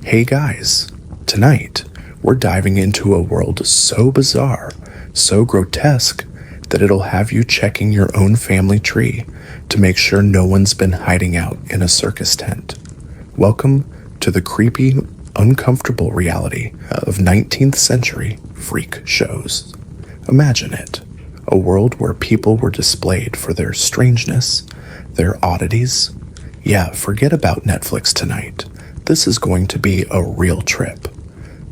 Hey guys, tonight we're diving into a world so bizarre, so grotesque, that it'll have you checking your own family tree to make sure no one's been hiding out in a circus tent. Welcome to the creepy, uncomfortable reality of 19th century freak shows. Imagine it, a world where people were displayed for their strangeness, their oddities. Yeah, forget about Netflix tonight. This is going to be a real trip.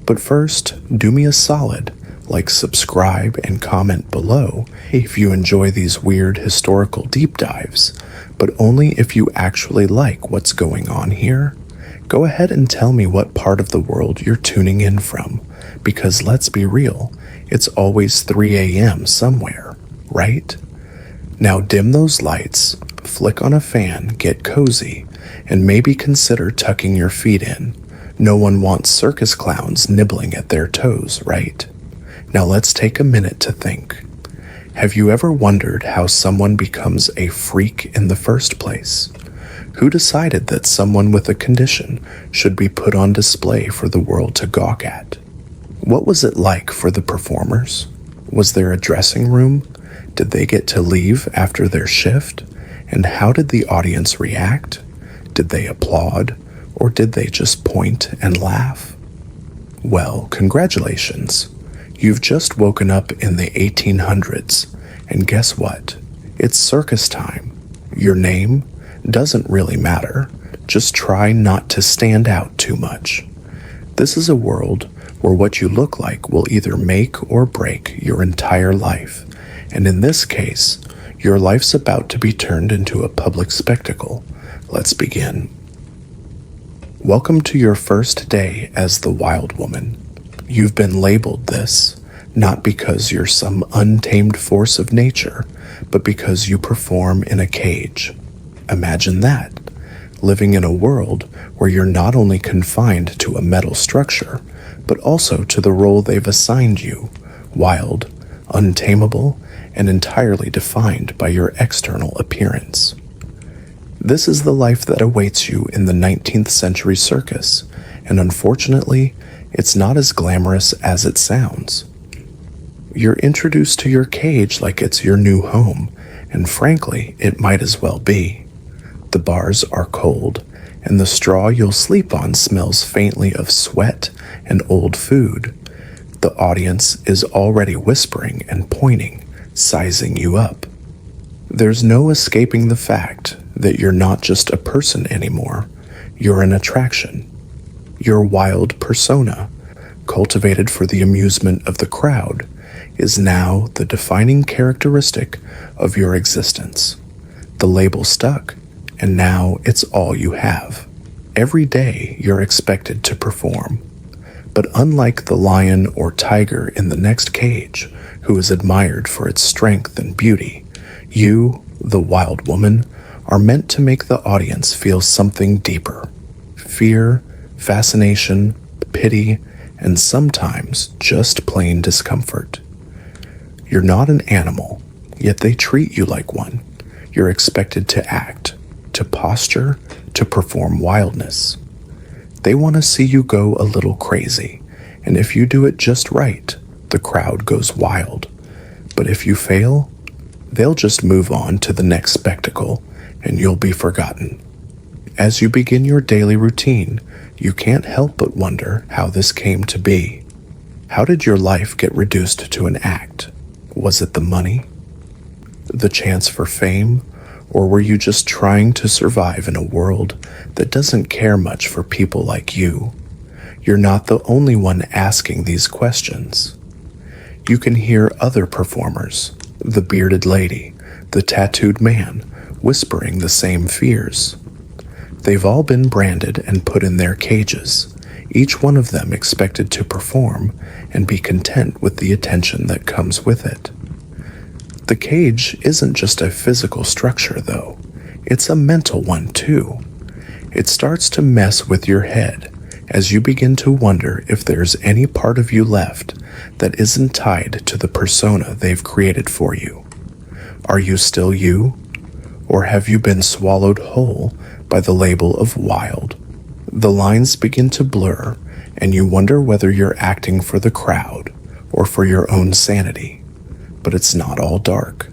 But first, do me a solid, like subscribe and comment below if you enjoy these weird historical deep dives, but only if you actually like what's going on here. Go ahead and tell me what part of the world you're tuning in from, because let's be real, it's always 3 a.m. somewhere, right? Now dim those lights, flick on a fan, get cozy, and maybe consider tucking your feet in. No one wants circus clowns nibbling at their toes, right? Now let's take a minute to think. Have you ever wondered how someone becomes a freak in the first place? Who decided that someone with a condition should be put on display for the world to gawk at? What was it like for the performers? Was there a dressing room? Did they get to leave after their shift? And how did the audience react? Did they applaud, or did they just point and laugh? Well, congratulations. You've just woken up in the 1800s, and guess what? It's circus time. Your name doesn't really matter. Just try not to stand out too much. This is a world where what you look like will either make or break your entire life, and in this case, your life's about to be turned into a public spectacle. Let's begin. Welcome to your first day as the Wild Woman. You've been labeled this, not because you're some untamed force of nature, but because you perform in a cage. Imagine that, living in a world where you're not only confined to a metal structure, but also to the role they've assigned you, wild, untamable, and entirely defined by your external appearance. This is the life that awaits you in the 19th century circus, and unfortunately, it's not as glamorous as it sounds. You're introduced to your cage like it's your new home, and frankly, it might as well be. The bars are cold, and the straw you'll sleep on smells faintly of sweat and old food. The audience is already whispering and pointing, sizing you up. There's no escaping the fact that you're not just a person anymore. You're an attraction. Your wild persona, cultivated for the amusement of the crowd, is now the defining characteristic of your existence. The label stuck, and now it's all you have. Every day you're expected to perform. But unlike the lion or tiger in the next cage, who is admired for its strength and beauty, you, the Wild Woman, are meant to make the audience feel something deeper. Fear, fascination, pity, and sometimes just plain discomfort. You're not an animal, yet they treat you like one. You're expected to act, to posture, to perform wildness. They want to see you go a little crazy, and if you do it just right, the crowd goes wild. But if you fail, they'll just move on to the next spectacle, and you'll be forgotten. As you begin your daily routine, you can't help but wonder how this came to be. How did your life get reduced to an act? Was it the money? The chance for fame? Or were you just trying to survive in a world that doesn't care much for people like you? You're not the only one asking these questions. You can hear other performers, the bearded lady, the tattooed man, whispering the same fears. They've all been branded and put in their cages, each one of them expected to perform and be content with the attention that comes with it. The cage isn't just a physical structure, though. It's a mental one, too. It starts to mess with your head as you begin to wonder if there's any part of you left that isn't tied to the persona they've created for you. Are you still you? Or have you been swallowed whole by the label of wild? The lines begin to blur, and you wonder whether you're acting for the crowd or for your own sanity. But it's not all dark.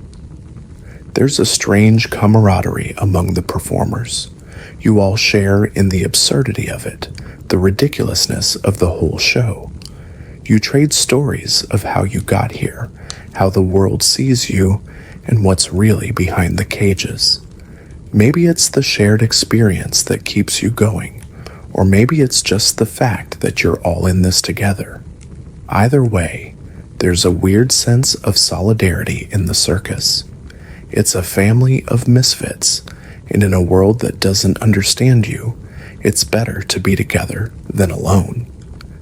There's a strange camaraderie among the performers. You all share in the absurdity of it, the ridiculousness of the whole show. You trade stories of how you got here, how the world sees you, and what's really behind the cages. Maybe it's the shared experience that keeps you going, or maybe it's just the fact that you're all in this together. Either way, there's a weird sense of solidarity in the circus. It's a family of misfits, and in a world that doesn't understand you, it's better to be together than alone.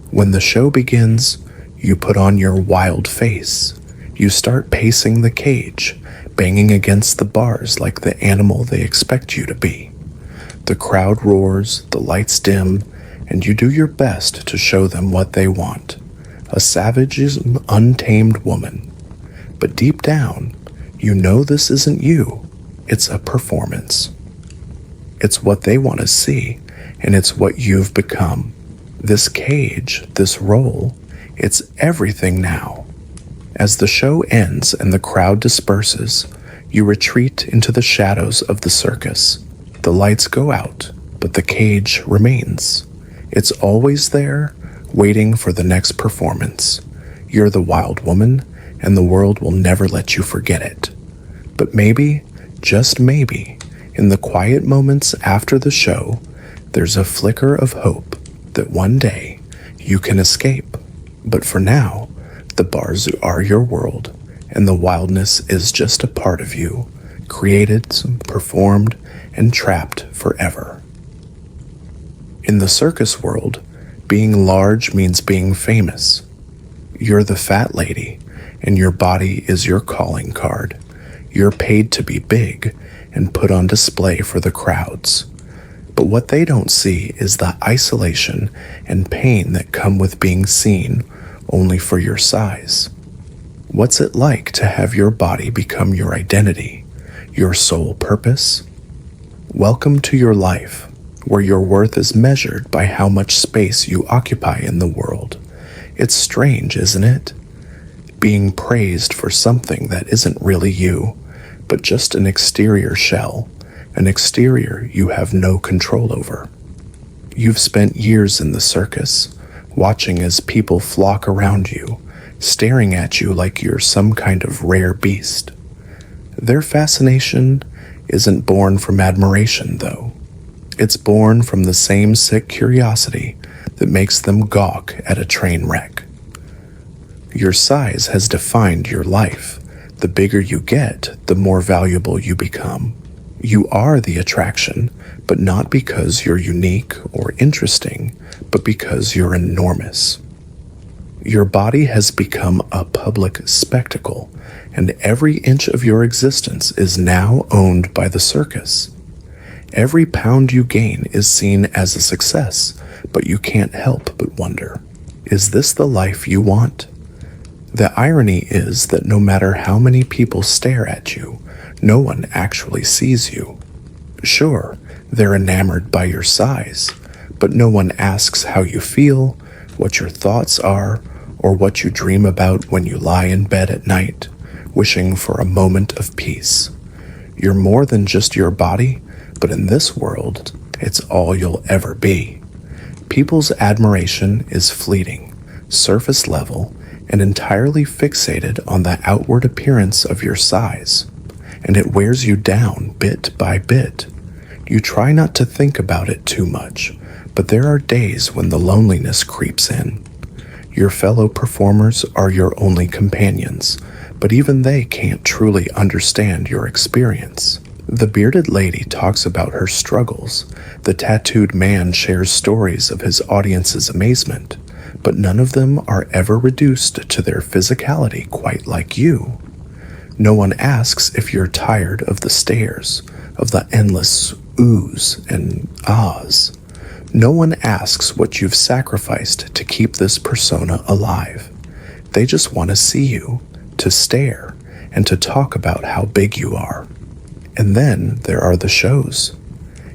When the show begins, you put on your wild face. You start pacing the cage, banging against the bars like the animal they expect you to be. The crowd roars, the lights dim, and you do your best to show them what they want. A savage, untamed woman. But deep down, you know this isn't you. It's a performance. It's what they want to see, and it's what you've become. This cage, this role, it's everything now. As the show ends and the crowd disperses, you retreat into the shadows of the circus. The lights go out, but the cage remains. It's always there, waiting for the next performance. You're the wild woman, and the world will never let you forget it. But maybe, just maybe, in the quiet moments after the show, there's a flicker of hope that one day you can escape. But for now, the bars are your world, and the wildness is just a part of you, created, performed, and trapped forever. In the circus world, being large means being famous. You're the fat lady, and your body is your calling card. You're paid to be big and put on display for the crowds. But what they don't see is the isolation and pain that come with being seen only for your size. What's it like to have your body become your identity, your sole purpose? Welcome to your life, where your worth is measured by how much space you occupy in the world. It's strange, isn't it? Being praised for something that isn't really you, but just an exterior shell, an exterior you have no control over. You've spent years in the circus, watching as people flock around you, staring at you like you're some kind of rare beast. Their fascination isn't born from admiration, though. It's born from the same sick curiosity that makes them gawk at a train wreck. Your size has defined your life. The bigger you get, the more valuable you become. You are the attraction, but not because you're unique or interesting, but because you're enormous. Your body has become a public spectacle, and every inch of your existence is now owned by the circus. Every pound you gain is seen as a success, but you can't help but wonder, is this the life you want? The irony is that no matter how many people stare at you, no one actually sees you. Sure, they're enamored by your size, but no one asks how you feel, what your thoughts are, or what you dream about when you lie in bed at night, wishing for a moment of peace. You're more than just your body, but in this world, it's all you'll ever be. People's admiration is fleeting, surface level, and entirely fixated on the outward appearance of your size, and it wears you down bit by bit. You try not to think about it too much, but there are days when the loneliness creeps in. Your fellow performers are your only companions, but even they can't truly understand your experience. The bearded lady talks about her struggles. The tattooed man shares stories of his audience's amazement, but none of them are ever reduced to their physicality quite like you. No one asks if you're tired of the stares, of the endless oohs and ahs. No one asks what you've sacrificed to keep this persona alive. They just want to see you, to stare, and to talk about how big you are. And then there are the shows.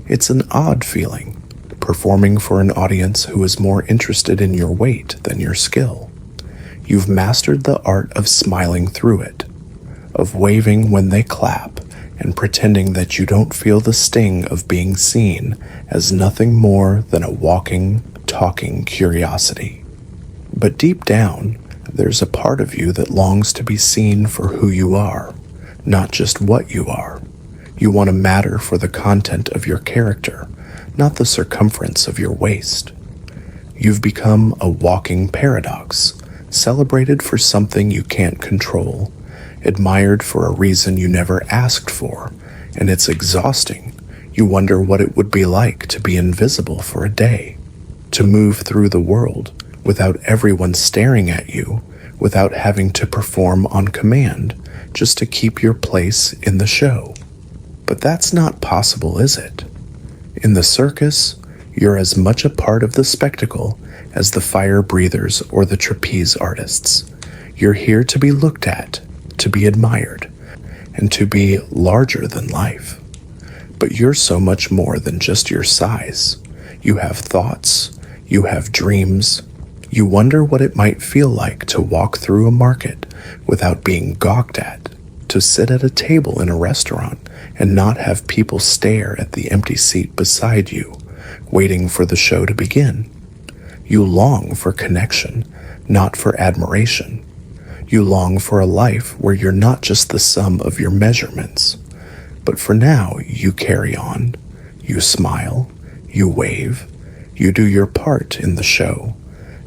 It's an odd feeling. performing for an audience who is more interested in your weight than your skill. You've mastered the art of smiling through it, of waving when they clap and pretending that you don't feel the sting of being seen as nothing more than a walking, talking curiosity. But deep down, there's a part of you that longs to be seen for who you are, not just what you are. You want to matter for the content of your character, not the circumference of your waist. You've become a walking paradox, celebrated for something you can't control, admired for a reason you never asked for, and it's exhausting. You wonder what it would be like to be invisible for a day, to move through the world without everyone staring at you, without having to perform on command, just to keep your place in the show. But that's not possible, is it? In the circus, you're as much a part of the spectacle as the fire breathers or the trapeze artists. You're here to be looked at, to be admired, and to be larger than life. But you're so much more than just your size. You have thoughts, you have dreams. You wonder what it might feel like to walk through a market without being gawked at, to sit at a table in a restaurant and not have people stare at the empty seat beside you, waiting for the show to begin. You long for connection, not for admiration. You long for a life where you're not just the sum of your measurements. But for now, you carry on. You smile. You wave. You do your part in the show.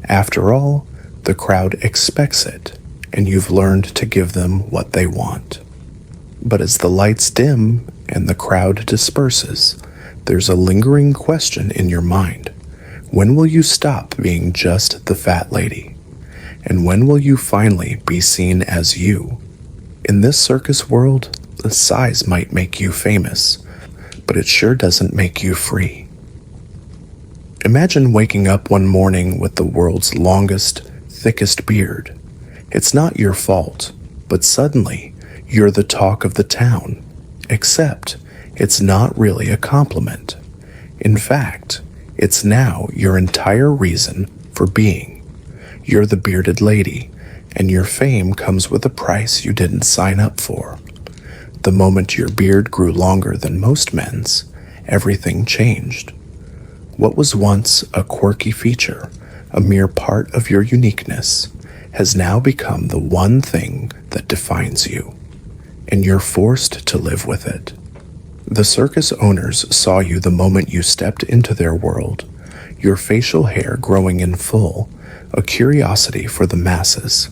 After all, the crowd expects it, and you've learned to give them what they want. But as the lights dim and the crowd disperses, there's a lingering question in your mind. When will you stop being just the fat lady? And when will you finally be seen as you? In this circus world, the size might make you famous, but it sure doesn't make you free. Imagine waking up one morning with the world's longest, thickest beard. It's not your fault, but suddenly, you're the talk of the town. Except, it's not really a compliment. In fact, it's now your entire reason for being. You're the bearded lady, and your fame comes with a price you didn't sign up for. The moment your beard grew longer than most men's, everything changed. What was once a quirky feature, a mere part of your uniqueness, has now become the one thing that defines you, and you're forced to live with it. The circus owners saw you the moment you stepped into their world, your facial hair growing in full, a curiosity for the masses.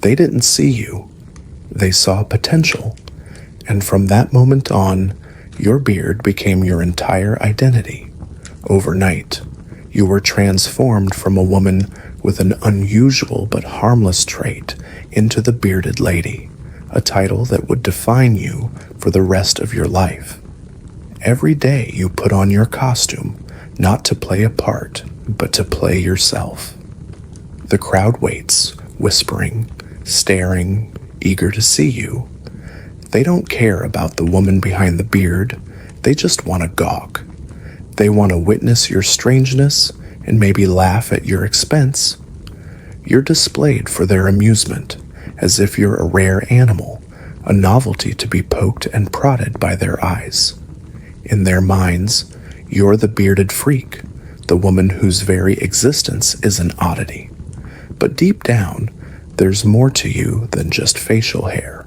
They didn't see you, they saw potential, and from that moment on, your beard became your entire identity. Overnight, you were transformed from a woman with an unusual but harmless trait into the bearded lady, a title that would define you for the rest of your life. Every day you put on your costume, not to play a part, but to play yourself. The crowd waits, whispering, staring, eager to see you. They don't care about the woman behind the beard, they just want to gawk. They want to witness your strangeness and maybe laugh at your expense. You're displayed for their amusement, as if you're a rare animal, a novelty to be poked and prodded by their eyes. In their minds, you're the bearded freak, the woman whose very existence is an oddity. But deep down, there's more to you than just facial hair.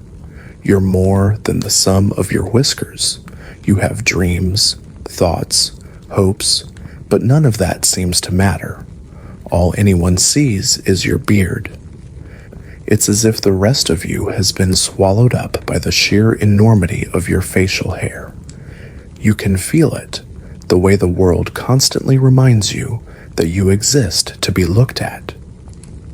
You're more than the sum of your whiskers. You have dreams, thoughts, hopes, but none of that seems to matter. All anyone sees is your beard. It's as if the rest of you has been swallowed up by the sheer enormity of your facial hair. You can feel it, the way the world constantly reminds you that you exist to be looked at.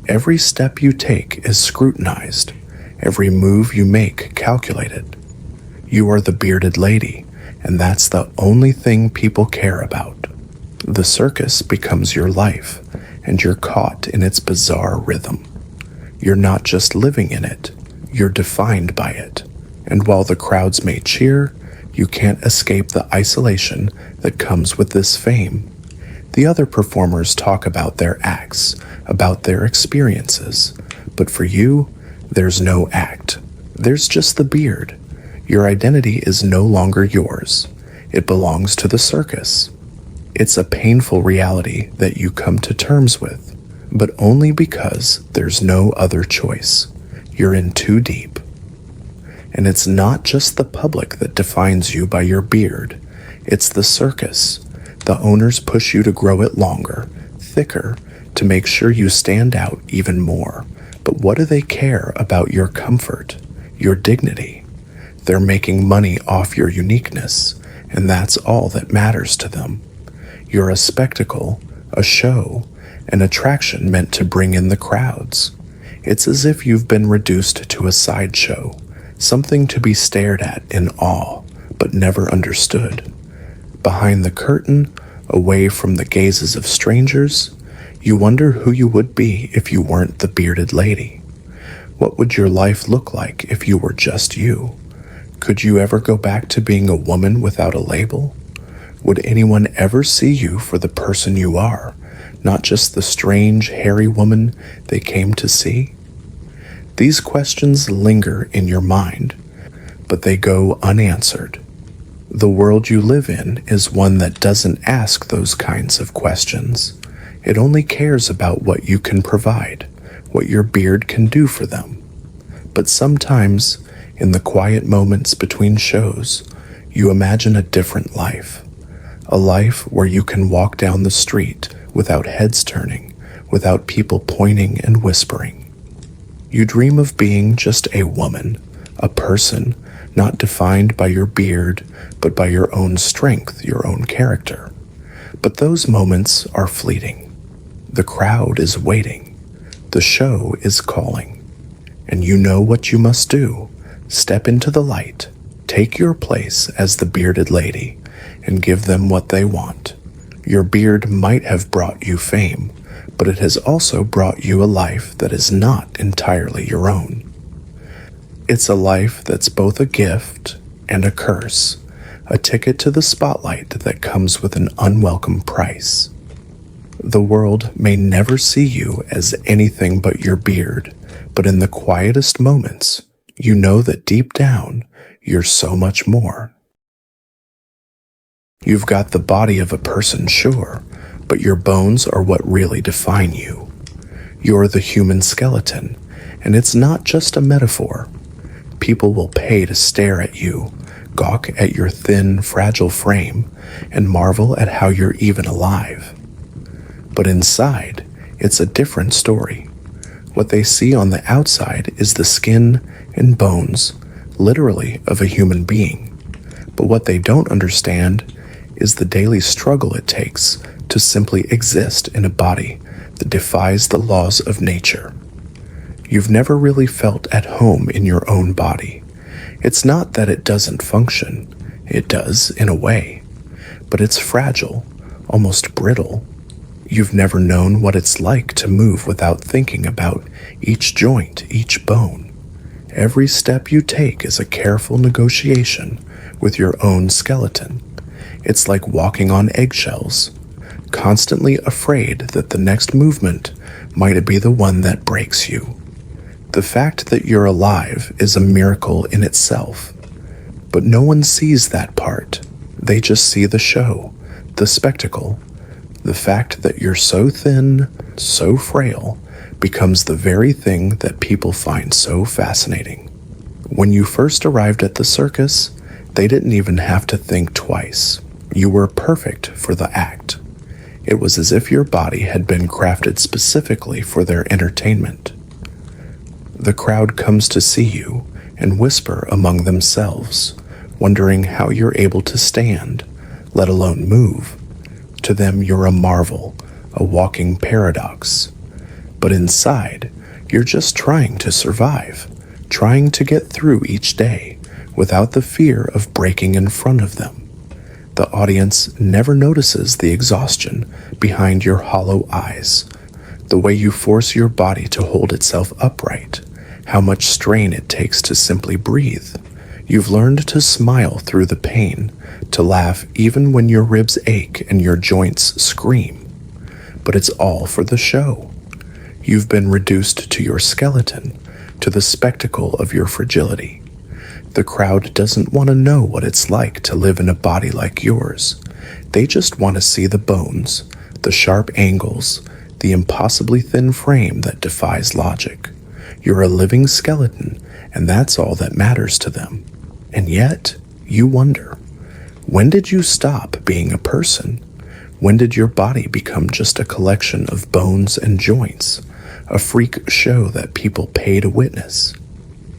Every step you take is scrutinized, every move you make calculated. You are the bearded lady, and that's the only thing people care about. The circus becomes your life, and you're caught in its bizarre rhythm. You're not just living in it, you're defined by it. And while the crowds may cheer, you can't escape the isolation that comes with this fame. The other performers talk about their acts, about their experiences, but for you, there's no act. There's just the beard. Your identity is no longer yours. It belongs to the circus. It's a painful reality that you come to terms with, but only because there's no other choice. You're in too deep. And it's not just the public that defines you by your beard. It's the circus. The owners push you to grow it longer, thicker, to make sure you stand out even more. But what do they care about your comfort, your dignity? They're making money off your uniqueness, and that's all that matters to them. You're a spectacle, a show, an attraction meant to bring in the crowds. It's as if you've been reduced to a sideshow, something to be stared at in awe, but never understood. Behind the curtain, away from the gazes of strangers, you wonder who you would be if you weren't the bearded lady. What would your life look like if you were just you? Could you ever go back to being a woman without a label? Would anyone ever see you for the person you are, not just the strange, hairy woman they came to see? These questions linger in your mind, but they go unanswered. The world you live in is one that doesn't ask those kinds of questions. It only cares about what you can provide, what your beard can do for them. But sometimes, in the quiet moments between shows, you imagine a different life. A life where you can walk down the street without heads turning, without people pointing and whispering. You dream of being just a woman, a person, not defined by your beard, but by your own strength, your own character. But those moments are fleeting. The crowd is waiting. The show is calling. And you know what you must do. Step into the light, take your place as the bearded lady, and give them what they want. Your beard might have brought you fame, but it has also brought you a life that is not entirely your own. It's a life that's both a gift and a curse, a ticket to the spotlight that comes with an unwelcome price. The world may never see you as anything but your beard, but in the quietest moments, you know that deep down, you're so much more. You've got the body of a person, sure, but your bones are what really define you. You're the human skeleton, and it's not just a metaphor. People will pay to stare at you, gawk at your thin, fragile frame, and marvel at how you're even alive. But inside, it's a different story. What they see on the outside is the skin and bones, literally, of a human being. But what they don't understand is the daily struggle it takes to simply exist in a body that defies the laws of nature. You've never really felt at home in your own body. It's not that it doesn't function. It does, in a way. But it's fragile, almost brittle. You've never known what it's like to move without thinking about each joint, each bone. Every step you take is a careful negotiation with your own skeleton. It's like walking on eggshells, constantly afraid that the next movement might be the one that breaks you. The fact that you're alive is a miracle in itself, but no one sees that part. They just see the show, the spectacle. The fact that you're so thin, so frail, becomes the very thing that people find so fascinating. When you first arrived at the circus, they didn't even have to think twice. You were perfect for the act. It was as if your body had been crafted specifically for their entertainment. The crowd comes to see you and whisper among themselves, wondering how you're able to stand, let alone move. To them, you're a marvel, a walking paradox. But inside, you're just trying to survive, trying to get through each day without the fear of breaking in front of them. The audience never notices the exhaustion behind your hollow eyes, the way you force your body to hold itself upright, how much strain it takes to simply breathe. You've learned to smile through the pain, to laugh even when your ribs ache and your joints scream. but it's all for the show. You've been reduced to your skeleton, to the spectacle of your fragility. The crowd doesn't want to know what it's like to live in a body like yours. They just want to see the bones, the sharp angles, the impossibly thin frame that defies logic. You're a living skeleton, and that's all that matters to them. And yet, you wonder, when did you stop being a person? When did your body become just a collection of bones and joints, a freak show that people pay to witness?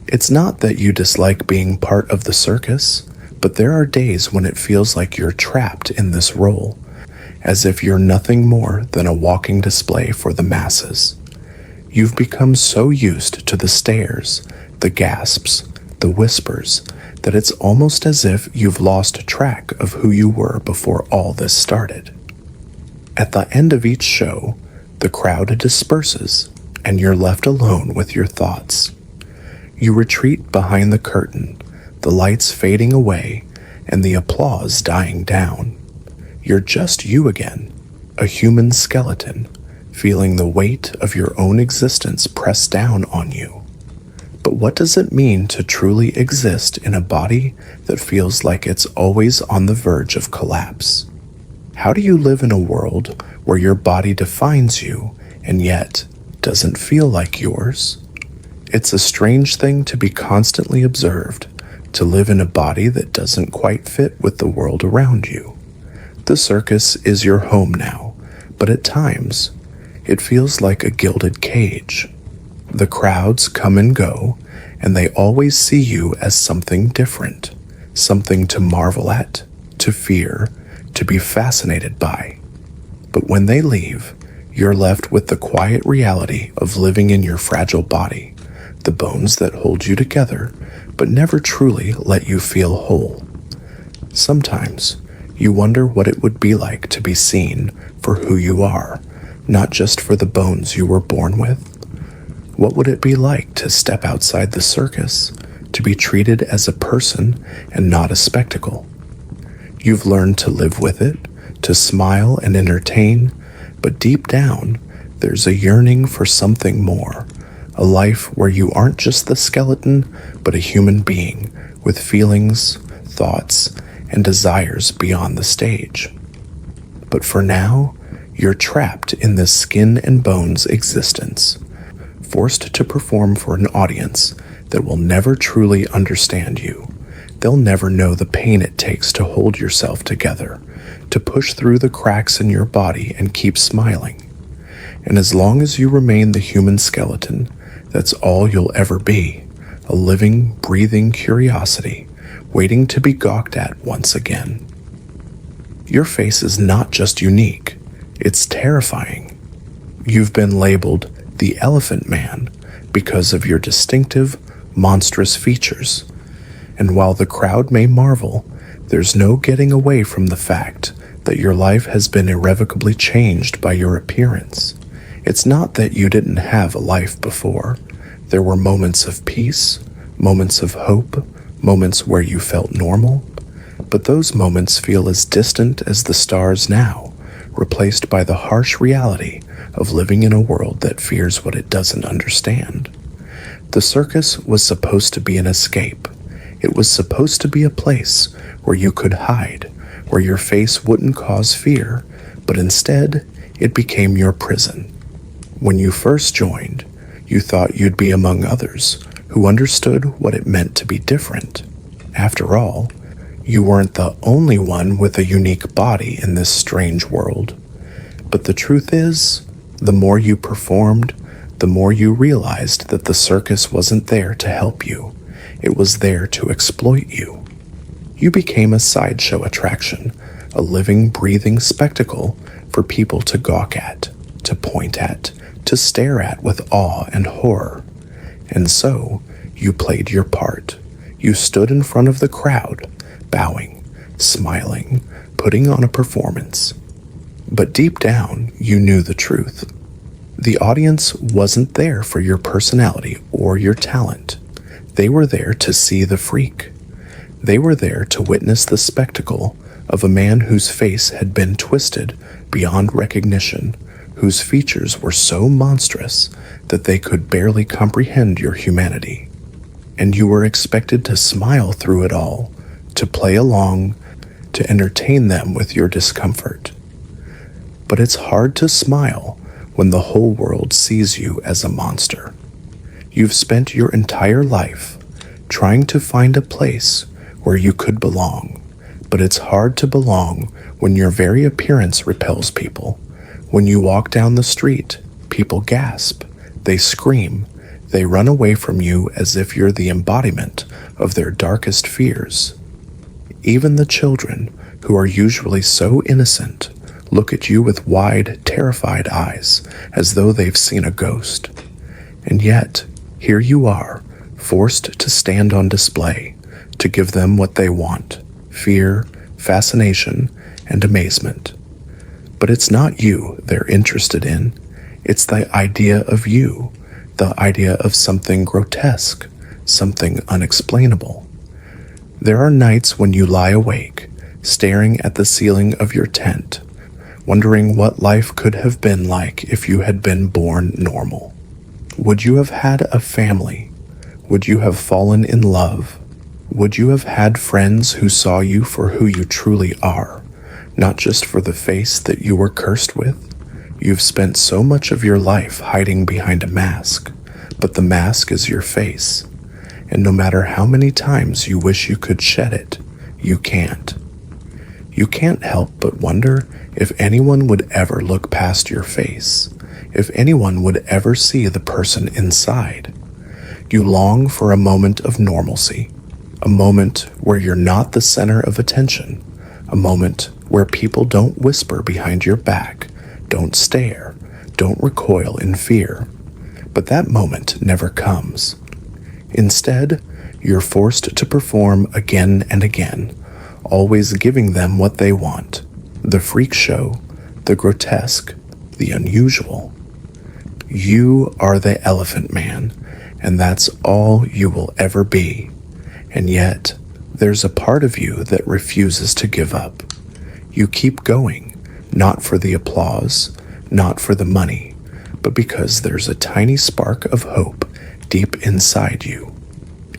It's not that you dislike being part of the circus, but there are days when it feels like you're trapped in this role, as if you're nothing more than a walking display for the masses. You've become so used to the stares, the gasps, the whispers, that it's almost as if you've lost track of who you were before all this started. At the end of each show, the crowd disperses, and you're left alone with your thoughts. You retreat behind the curtain, the lights fading away, and the applause dying down. You're just you again, a human skeleton, feeling the weight of your own existence press down on you. But what does it mean to truly exist in a body that feels like it's always on the verge of collapse? How do you live in a world where your body defines you and yet doesn't feel like yours? It's a strange thing to be constantly observed, to live in a body that doesn't quite fit with the world around you. The circus is your home now, but at times, it feels like a gilded cage. The crowds come and go, and they always see you as something different, something to marvel at, to fear, to be fascinated by. But when they leave, you're left with the quiet reality of living in your fragile body, the bones that hold you together, but never truly let you feel whole. Sometimes, you wonder what it would be like to be seen for who you are, not just for the bones you were born with. What would it be like to step outside the circus, to be treated as a person and not a spectacle? You've learned to live with it, to smile and entertain, but deep down, there's a yearning for something more, a life where you aren't just the skeleton, but a human being with feelings, thoughts, and desires beyond the stage. But for now, you're trapped in this skin and bones existence, forced to perform for an audience that will never truly understand you. They'll never know the pain it takes to hold yourself together, to push through the cracks in your body and keep smiling. And as long as you remain the human skeleton, that's all you'll ever be, a living, breathing curiosity, waiting to be gawked at once again. Your face is not just unique, it's terrifying. You've been labeled the Elephant Man because of your distinctive, monstrous features. And while the crowd may marvel, there's no getting away from the fact that your life has been irrevocably changed by your appearance. It's not that you didn't have a life before. There were moments of peace, moments of hope, moments where you felt normal, but those moments feel as distant as the stars now, replaced by the harsh reality of living in a world that fears what it doesn't understand. The circus was supposed to be an escape. It was supposed to be a place where you could hide, where your face wouldn't cause fear, but instead, it became your prison. When you first joined, you thought you'd be among others who understood what it meant to be different. After all, you weren't the only one with a unique body in this strange world. But the truth is, the more you performed, the more you realized that the circus wasn't there to help you. It was there to exploit you. You became a sideshow attraction, a living, breathing spectacle for people to gawk at, to point at, to stare at with awe and horror. And so, you played your part. You stood in front of the crowd, bowing, smiling, putting on a performance. But deep down, you knew the truth. The audience wasn't there for your personality or your talent. They were there to see the freak. They were there to witness the spectacle of a man whose face had been twisted beyond recognition whose features were so monstrous that they could barely comprehend your humanity. And you were expected to smile through it all, to play along, to entertain them with your discomfort. But it's hard to smile when the whole world sees you as a monster. You've spent your entire life trying to find a place where you could belong, but it's hard to belong when your very appearance repels people. When you walk down the street, people gasp, they scream, they run away from you as if you're the embodiment of their darkest fears. Even the children, who are usually so innocent, look at you with wide, terrified eyes, as though they've seen a ghost. And yet, here you are, forced to stand on display, to give them what they want: fear, fascination, and amazement. But it's not you they're interested in. It's the idea of you, the idea of something grotesque, something unexplainable. There are nights when you lie awake, staring at the ceiling of your tent, wondering what life could have been like if you had been born normal. Would you have had a family? Would you have fallen in love? Would you have had friends who saw you for who you truly are, not just for the face that you were cursed with? You've spent so much of your life hiding behind a mask, but the mask is your face. And no matter how many times you wish you could shed it, you can't. You can't help but wonder if anyone would ever look past your face, if anyone would ever see the person inside. You long for a moment of normalcy, a moment where you're not the center of attention, a moment where people don't whisper behind your back, don't stare, don't recoil in fear. But that moment never comes. Instead, you're forced to perform again and again, always giving them what they want: the freak show, the grotesque, the unusual. You are the Elephant Man, and that's all you will ever be. And yet, there's a part of you that refuses to give up. You keep going, not for the applause, not for the money, but because there's a tiny spark of hope deep inside you.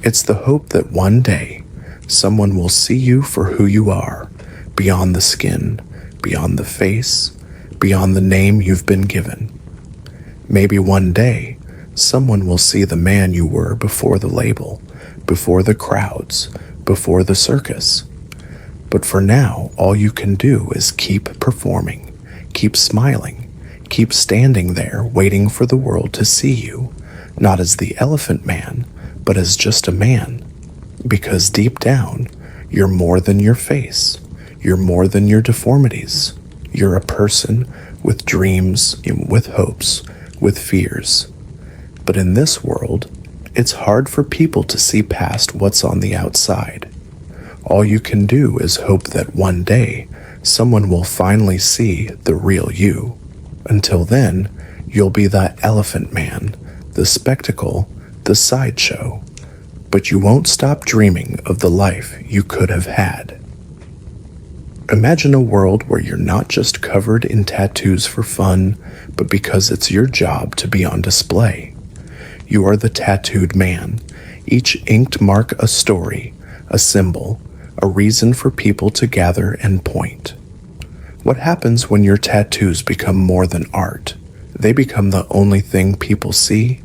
It's the hope that one day, someone will see you for who you are, beyond the skin, beyond the face, beyond the name you've been given. Maybe one day, someone will see the man you were before the label, before the crowds, before the circus. But for now, all you can do is keep performing, keep smiling, keep standing there waiting for the world to see you, not as the Elephant Man, but as just a man. Because deep down, you're more than your face. You're more than your deformities. You're a person with dreams, with hopes, with fears. But in this world, it's hard for people to see past what's on the outside. All you can do is hope that one day, someone will finally see the real you. Until then, you'll be the Elephant Man, the spectacle, the sideshow. But you won't stop dreaming of the life you could have had. Imagine a world where you're not just covered in tattoos for fun, but because it's your job to be on display. You are the tattooed man, each inked mark a story, a symbol, a reason for people to gather and point. What happens when your tattoos become more than art? They become the only thing people see?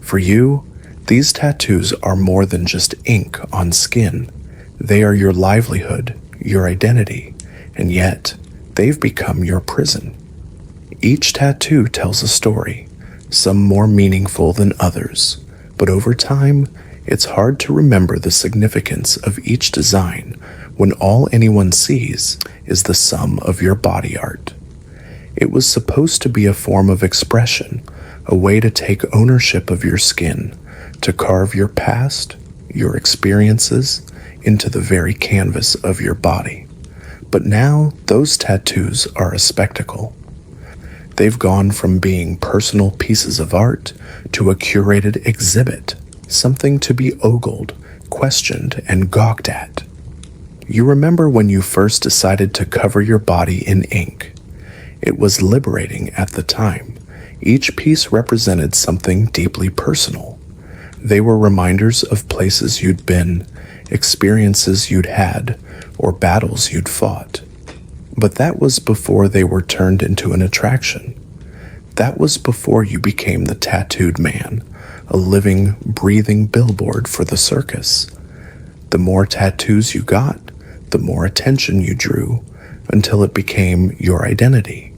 For you, these tattoos are more than just ink on skin. They are your livelihood, your identity, and yet they've become your prison. Each tattoo tells a story, some more meaningful than others, but over time, it's hard to remember the significance of each design when all anyone sees is the sum of your body art. It was supposed to be a form of expression, a way to take ownership of your skin, to carve your past, your experiences, into the very canvas of your body. But now, those tattoos are a spectacle. They've gone from being personal pieces of art to a curated exhibit, something to be ogled, questioned, and gawked at. You remember when you first decided to cover your body in ink. It was liberating at the time. Each piece represented something deeply personal. They were reminders of places you'd been, experiences you'd had, or battles you'd fought. But that was before they were turned into an attraction. That was before you became the tattooed man, a living, breathing billboard for the circus. The more tattoos you got, the more attention you drew, until it became your identity.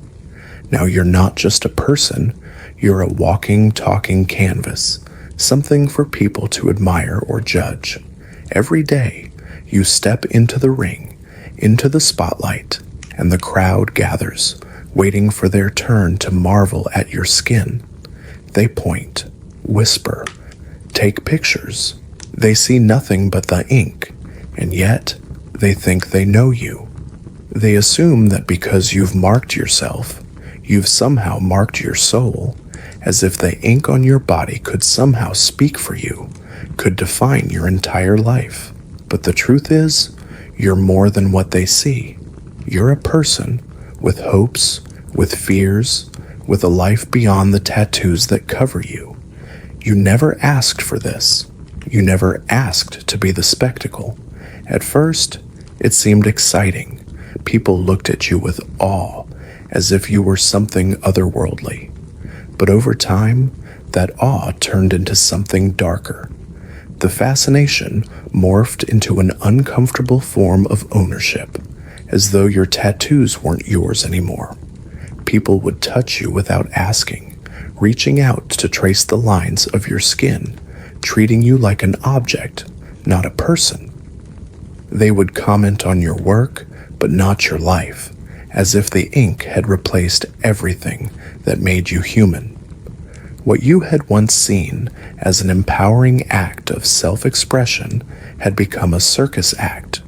Now you're not just a person, you're a walking, talking canvas, something for people to admire or judge. Every day, you step into the ring, into the spotlight, and the crowd gathers, waiting for their turn to marvel at your skin. They point, whisper, take pictures. They see nothing but the ink, and yet they think they know you. They assume that because you've marked yourself, you've somehow marked your soul, as if the ink on your body could somehow speak for you, could define your entire life. But the truth is, you're more than what they see. You're a person with hopes, with fears, with a life beyond the tattoos that cover you. You never asked for this. You never asked to be the spectacle. At first, it seemed exciting. People looked at you with awe, as if you were something otherworldly. But over time, that awe turned into something darker. The fascination morphed into an uncomfortable form of ownership, as though your tattoos weren't yours anymore. People would touch you without asking, reaching out to trace the lines of your skin, treating you like an object, not a person. They would comment on your work, but not your life, as if the ink had replaced everything that made you human. What you had once seen as an empowering act of self-expression had become a circus act.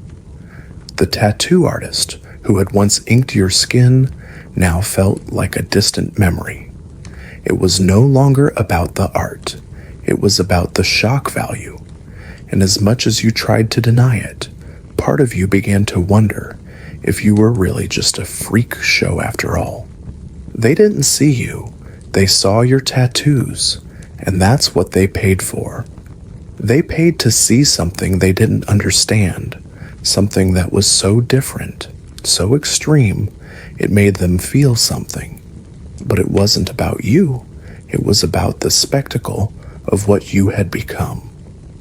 The tattoo artist who had once inked your skin now felt like a distant memory. It was no longer about the art. It was about the shock value. And as much as you tried to deny it, part of you began to wonder if you were really just a freak show after all. They didn't see you. They saw your tattoos, and that's what they paid for. They paid to see something they didn't understand, something that was so different, so extreme, it made them feel something. But it wasn't about you. It was about the spectacle of what you had become.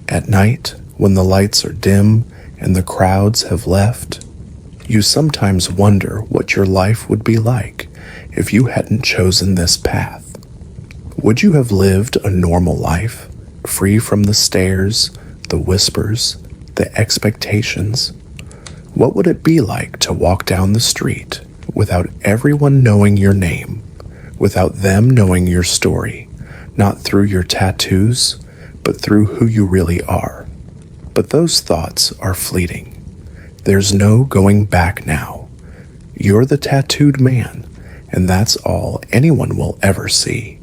At night, when the lights are dim and the crowds have left, you sometimes wonder what your life would be like if you hadn't chosen this path. Would you have lived a normal life, free from the stares, the whispers, the expectations? What would it be like to walk down the street without everyone knowing your name, without them knowing your story, not through your tattoos, but through who you really are? But those thoughts are fleeting. There's no going back now. You're the tattooed man, and that's all anyone will ever see.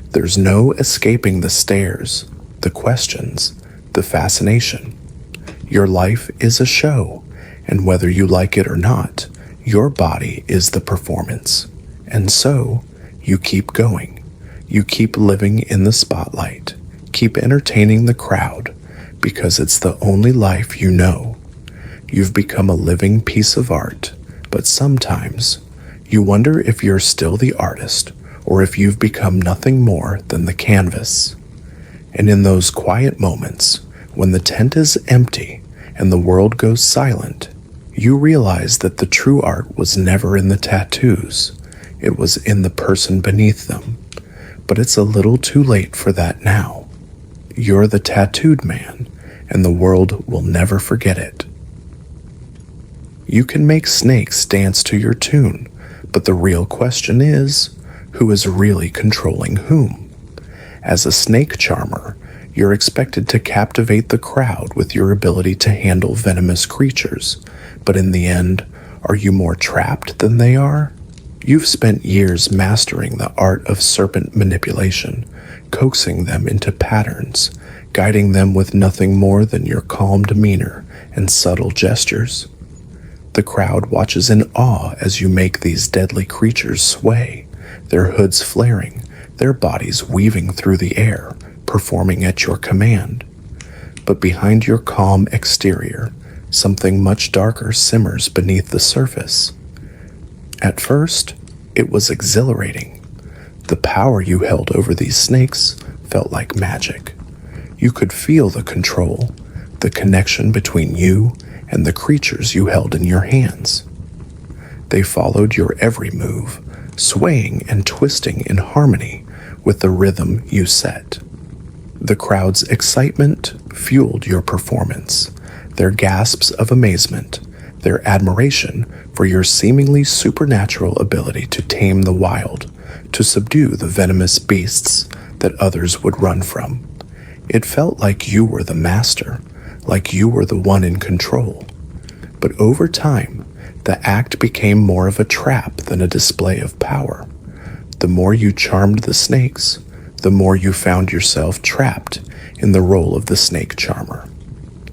There's no escaping the stares, the questions, the fascination. Your life is a show, and whether you like it or not, your body is the performance. And so, you keep going. You keep living in the spotlight. Keep entertaining the crowd, because it's the only life you know. You've become a living piece of art, but sometimes you wonder if you're still the artist, or if you've become nothing more than the canvas. And in those quiet moments, when the tent is empty and the world goes silent, you realize that the true art was never in the tattoos. It was in the person beneath them. But it's a little too late for that now. You're the tattooed man, and the world will never forget it. You can make snakes dance to your tune, but the real question is, who is really controlling whom? As a snake charmer, you're expected to captivate the crowd with your ability to handle venomous creatures, but in the end, are you more trapped than they are? You've spent years mastering the art of serpent manipulation, coaxing them into patterns, guiding them with nothing more than your calm demeanor and subtle gestures. The crowd watches in awe as you make these deadly creatures sway, their hoods flaring, their bodies weaving through the air, performing at your command. But behind your calm exterior, something much darker simmers beneath the surface. At first, it was exhilarating. The power you held over these snakes felt like magic. You could feel the control, the connection between you and the creatures you held in your hands. They followed your every move, swaying and twisting in harmony with the rhythm you set. The crowd's excitement fueled your performance, their gasps of amazement, their admiration for your seemingly supernatural ability to tame the wild, to subdue the venomous beasts that others would run from. It felt like you were the master, like you were the one in control. But over time, the act became more of a trap than a display of power. The more you charmed the snakes, the more you found yourself trapped in the role of the snake charmer.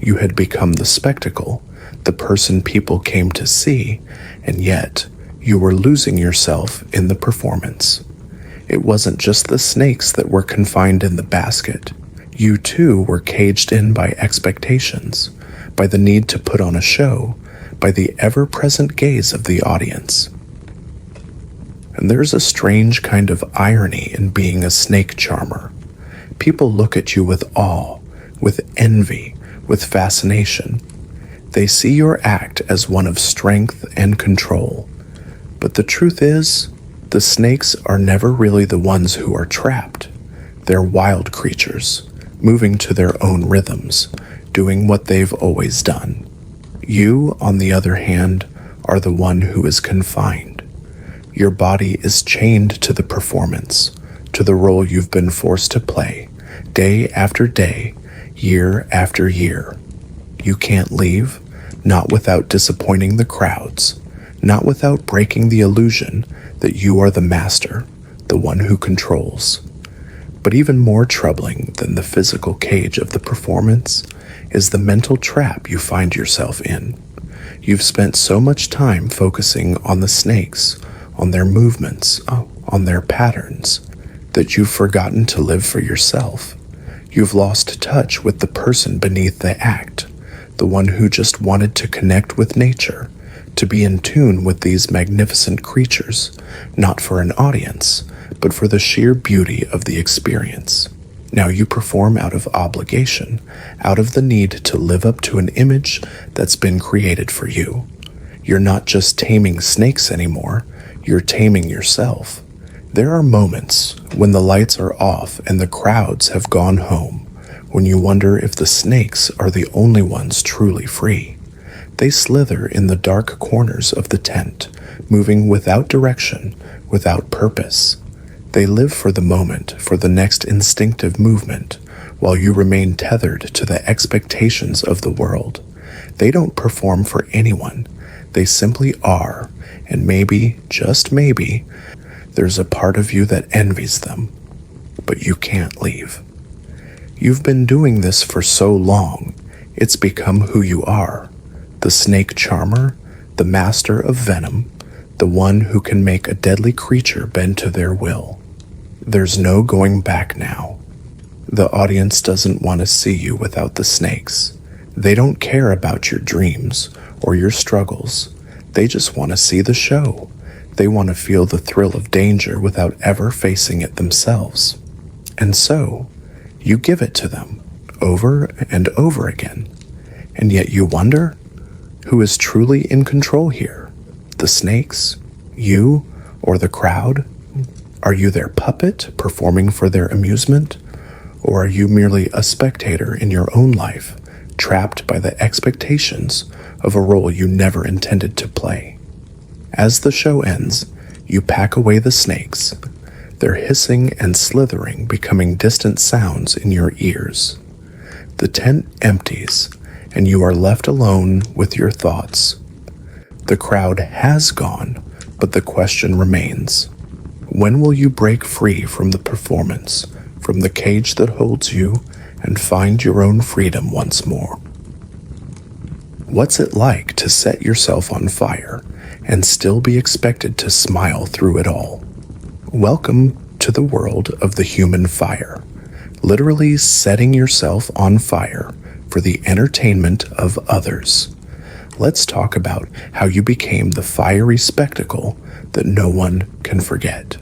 You had become the spectacle, the person people came to see, and yet you were losing yourself in the performance. It wasn't just the snakes that were confined in the basket. You too were caged in by expectations, by the need to put on a show, by the ever-present gaze of the audience. And there's a strange kind of irony in being a snake charmer. People look at you with awe, with envy, with fascination. They see your act as one of strength and control. But the truth is, the snakes are never really the ones who are trapped. They're wild creatures, moving to their own rhythms, doing what they've always done. You, on the other hand, are the one who is confined. Your body is chained to the performance, to the role you've been forced to play, day after day, year after year. You can't leave, not without disappointing the crowds, not without breaking the illusion that you are the master, the one who controls. But even more troubling than the physical cage of the performance is the mental trap you find yourself in. You've spent so much time focusing on the snakes, on their movements, on their patterns, that you've forgotten to live for yourself. You've lost touch with the person beneath the act, the one who just wanted to connect with nature, to be in tune with these magnificent creatures, not for an audience, but for the sheer beauty of the experience. Now you perform out of obligation, out of the need to live up to an image that's been created for you. You're not just taming snakes anymore, you're taming yourself. There are moments when the lights are off and the crowds have gone home, when you wonder if the snakes are the only ones truly free. They slither in the dark corners of the tent, moving without direction, without purpose. They live for the moment, for the next instinctive movement, while you remain tethered to the expectations of the world. They don't perform for anyone. They simply are, and maybe, just maybe, there's a part of you that envies them, but you can't leave. You've been doing this for so long, it's become who you are. The snake charmer, the master of venom, the one who can make a deadly creature bend to their will. There's no going back now. The audience doesn't want to see you without the snakes. They don't care about your dreams or your struggles. They just want to see the show. They want to feel the thrill of danger without ever facing it themselves. And so, you give it to them, over and over again. And yet you wonder, who is truly in control here? The snakes? You? Or the crowd? Are you their puppet, performing for their amusement? Or are you merely a spectator in your own life, trapped by the expectations of a role you never intended to play? As the show ends, you pack away the snakes, their hissing and slithering becoming distant sounds in your ears. The tent empties, and you are left alone with your thoughts. The crowd has gone, but the question remains. When will you break free from the performance, from the cage that holds you, and find your own freedom once more? What's it like to set yourself on fire and still be expected to smile through it all? Welcome to the world of the human fire, literally setting yourself on fire for the entertainment of others. Let's talk about how you became the fiery spectacle that no one can forget.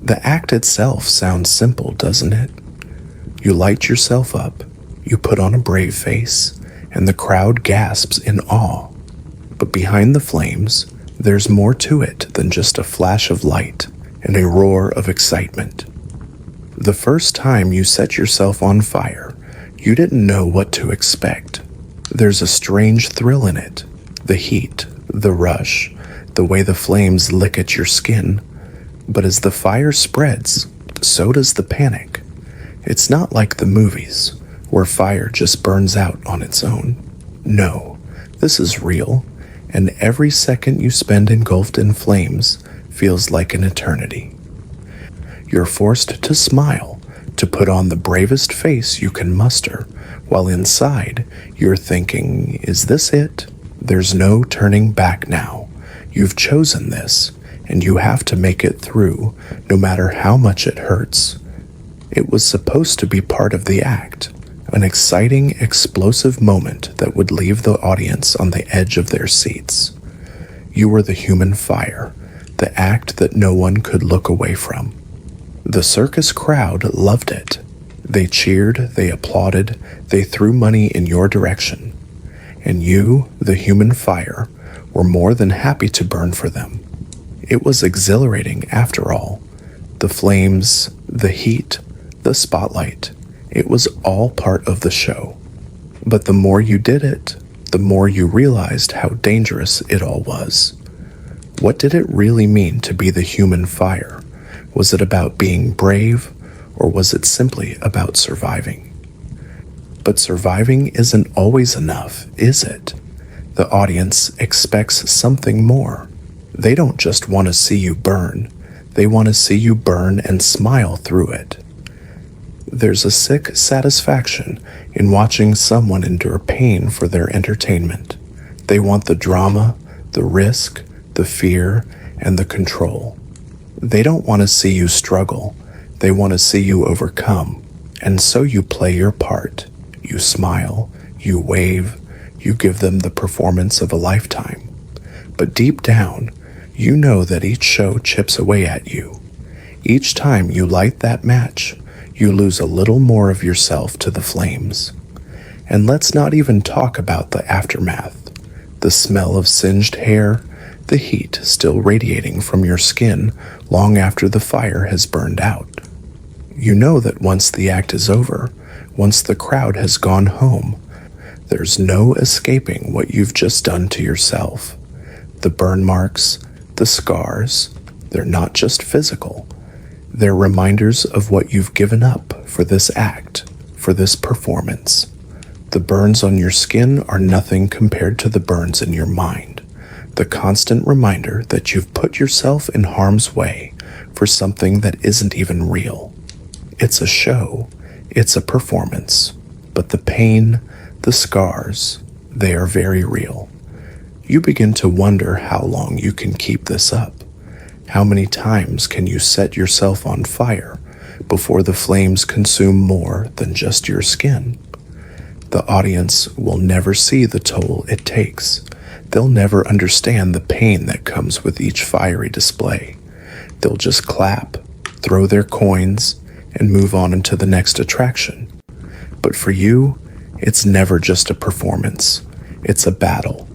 The act itself sounds simple, doesn't it? You light yourself up, you put on a brave face, and the crowd gasps in awe. But behind the flames, there's more to it than just a flash of light and a roar of excitement. The first time you set yourself on fire, you didn't know what to expect. There's a strange thrill in it. The heat, the rush, the way the flames lick at your skin. But as the fire spreads, so does the panic. It's not like the movies, where fire just burns out on its own. No, this is real, and every second you spend engulfed in flames feels like an eternity. You're forced to smile, to put on the bravest face you can muster, while inside you're thinking, is this it? There's no turning back now. You've chosen this, and you have to make it through, no matter how much it hurts. It was supposed to be part of the act, an exciting, explosive moment that would leave the audience on the edge of their seats. You were the human fire, the act that no one could look away from. The circus crowd loved it. They cheered, they applauded, they threw money in your direction. And you, the human fire, were more than happy to burn for them. It was exhilarating after all. The flames, the heat, the spotlight, it was all part of the show. But the more you did it, the more you realized how dangerous it all was. What did it really mean to be the human fire? Was it about being brave, or was it simply about surviving? But surviving isn't always enough, is it? The audience expects something more. They don't just want to see you burn. They want to see you burn and smile through it. There's a sick satisfaction in watching someone endure pain for their entertainment. They want the drama, the risk, the fear, and the control. They don't want to see you struggle. They want to see you overcome. And so you play your part. You smile, you wave, you give them the performance of a lifetime. But deep down, you know that each show chips away at you. Each time you light that match, you lose a little more of yourself to the flames. And let's not even talk about the aftermath. The smell of singed hair, the heat still radiating from your skin long after the fire has burned out. You know that once the act is over, once the crowd has gone home, there's no escaping what you've just done to yourself. The burn marks, the scars, they're not just physical. They're reminders of what you've given up for this act, for this performance. The burns on your skin are nothing compared to the burns in your mind. The constant reminder that you've put yourself in harm's way for something that isn't even real. It's a show, it's a performance, but the pain, the scars, they are very real. You begin to wonder how long you can keep this up. How many times can you set yourself on fire before the flames consume more than just your skin? The audience will never see the toll it takes. They'll never understand the pain that comes with each fiery display. They'll just clap, throw their coins, and move on into the next attraction. But for you, it's never just a performance. It's a battle.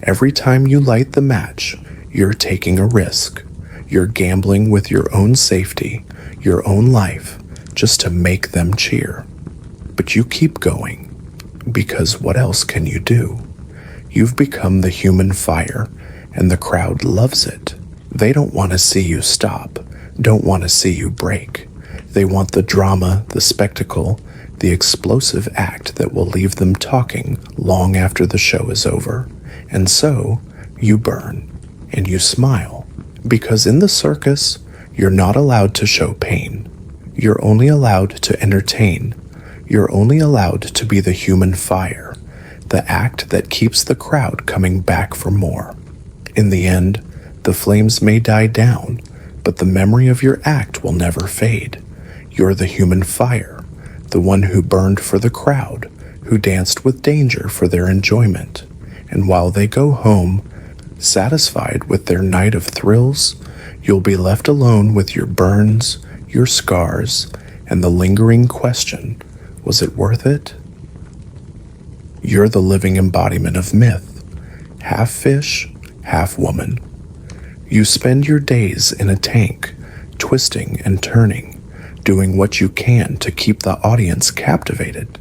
Every time you light the match, you're taking a risk. You're gambling with your own safety, your own life, just to make them cheer. But you keep going, because what else can you do? You've become the human fire, and the crowd loves it. They don't want to see you stop, don't want to see you break. They want the drama, the spectacle, the explosive act that will leave them talking long after the show is over. And so, you burn, and you smile, because in the circus, you're not allowed to show pain. You're only allowed to entertain. You're only allowed to be the human fire, the act that keeps the crowd coming back for more. In the end, the flames may die down, but the memory of your act will never fade. You're the human fire, the one who burned for the crowd, who danced with danger for their enjoyment. And while they go home, satisfied with their night of thrills, you'll be left alone with your burns, your scars, and the lingering question, was it worth it? You're the living embodiment of myth, half fish, half woman. You spend your days in a tank, twisting and turning, doing what you can to keep the audience captivated.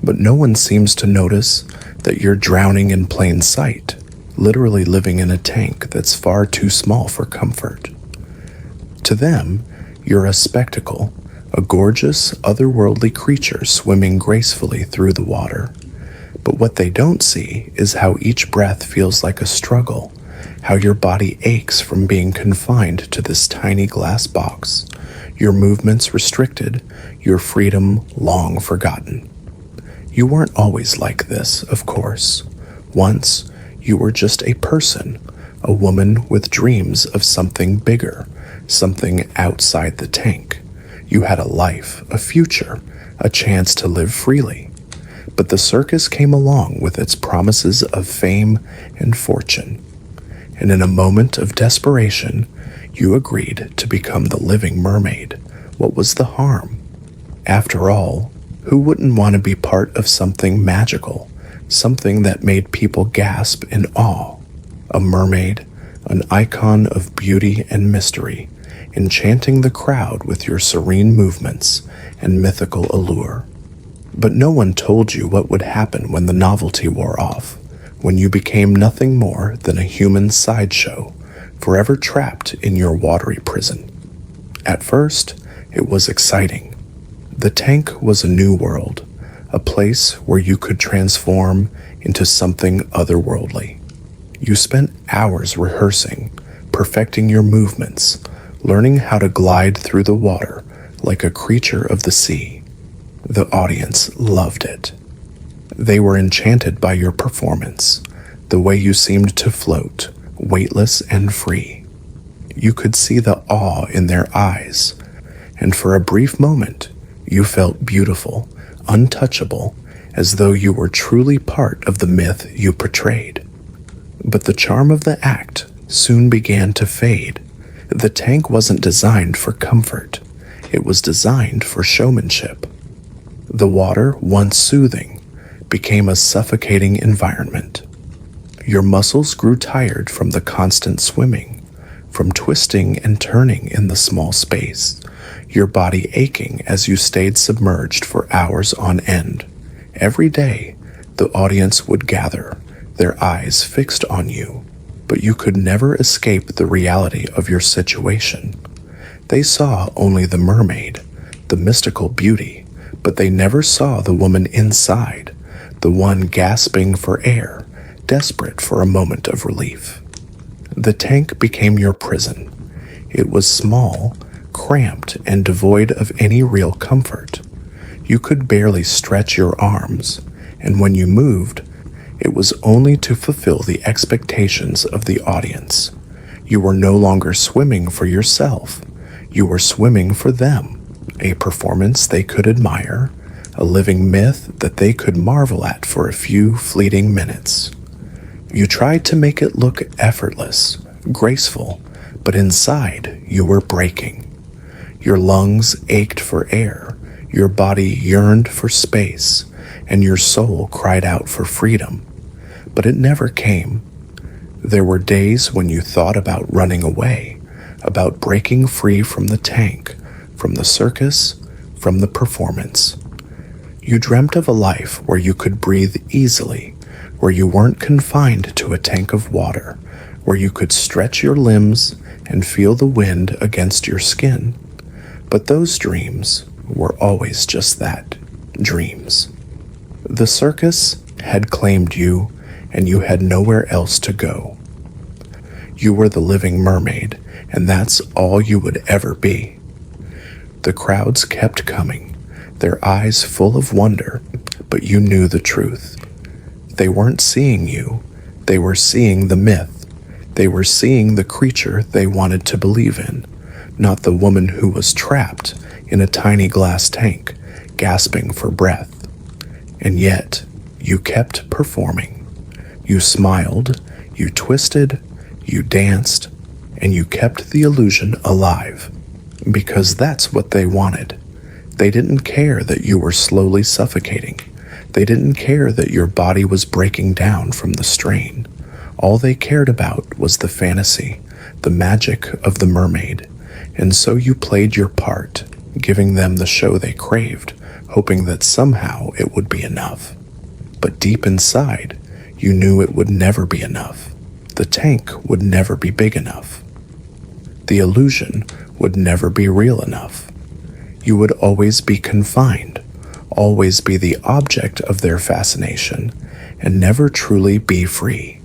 But no one seems to notice that you're drowning in plain sight, literally living in a tank that's far too small for comfort. To them, you're a spectacle, a gorgeous, otherworldly creature swimming gracefully through the water. But what they don't see is how each breath feels like a struggle, how your body aches from being confined to this tiny glass box, your movements restricted, your freedom long forgotten. You weren't always like this, of course. Once, you were just a person, a woman with dreams of something bigger, something outside the tank. You had a life, a future, a chance to live freely. But the circus came along with its promises of fame and fortune. And in a moment of desperation, you agreed to become the living mermaid. What was the harm? After all, who wouldn't want to be part of something magical, something that made people gasp in awe? A mermaid, an icon of beauty and mystery, enchanting the crowd with your serene movements and mythical allure. But no one told you what would happen when the novelty wore off, when you became nothing more than a human sideshow, forever trapped in your watery prison. At first, it was exciting. The tank was a new world, a place where you could transform into something otherworldly. You spent hours rehearsing, perfecting your movements, learning how to glide through the water like a creature of the sea. The audience loved it. They were enchanted by your performance, the way you seemed to float, weightless and free. You could see the awe in their eyes, and for a brief moment, you felt beautiful, untouchable, as though you were truly part of the myth you portrayed. But the charm of the act soon began to fade. The tank wasn't designed for comfort. It was designed for showmanship. The water, once soothing, became a suffocating environment. Your muscles grew tired from the constant swimming, from twisting and turning in the small space, your body aching as you stayed submerged for hours on end. Every day, the audience would gather, their eyes fixed on you, but you could never escape the reality of your situation. They saw only the mermaid, the mystical beauty, but they never saw the woman inside, the one gasping for air, desperate for a moment of relief. The tank became your prison. It was small, cramped, and devoid of any real comfort. You could barely stretch your arms, and when you moved, it was only to fulfill the expectations of the audience. You were no longer swimming for yourself. You were swimming for them, a performance they could admire, a living myth that they could marvel at for a few fleeting minutes. You tried to make it look effortless, graceful, but inside you were breaking. Your lungs ached for air, your body yearned for space, and your soul cried out for freedom. But it never came. There were days when you thought about running away, about breaking free from the tank, from the circus, from the performance. You dreamt of a life where you could breathe easily, where you weren't confined to a tank of water, where you could stretch your limbs and feel the wind against your skin. But those dreams were always just that, dreams. The circus had claimed you, and you had nowhere else to go. You were the living mermaid, and that's all you would ever be. The crowds kept coming, their eyes full of wonder, but you knew the truth. They weren't seeing you. They were seeing the myth. They were seeing the creature they wanted to believe in, not the woman who was trapped in a tiny glass tank, gasping for breath. And yet, you kept performing. You smiled, you twisted, you danced, and you kept the illusion alive. Because that's what they wanted. They didn't care that you were slowly suffocating. They didn't care that your body was breaking down from the strain. All they cared about was the fantasy, the magic of the mermaid. And so you played your part, giving them the show they craved, hoping that somehow it would be enough. But deep inside, you knew it would never be enough. The tank would never be big enough. The illusion would never be real enough. You would always be confined, always be the object of their fascination, and never truly be free.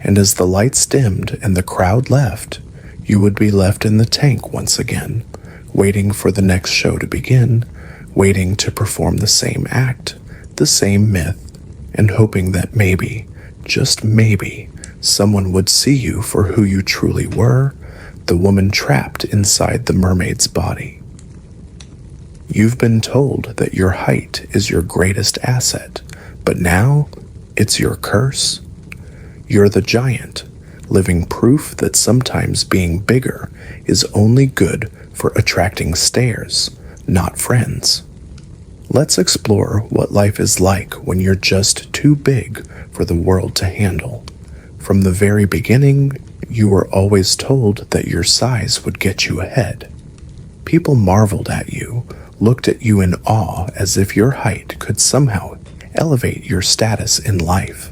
And as the lights dimmed and the crowd left, you would be left in the tank once again, waiting for the next show to begin, waiting to perform the same act, the same myth, and hoping that maybe, just maybe, someone would see you for who you truly were, the woman trapped inside the mermaid's body. You've been told that your height is your greatest asset, but now it's your curse. You're the giant, living proof that sometimes being bigger is only good for attracting stares, not friends. Let's explore what life is like when you're just too big for the world to handle. From the very beginning, you were always told that your size would get you ahead. People marveled at you, looked at you in awe as if your height could somehow elevate your status in life.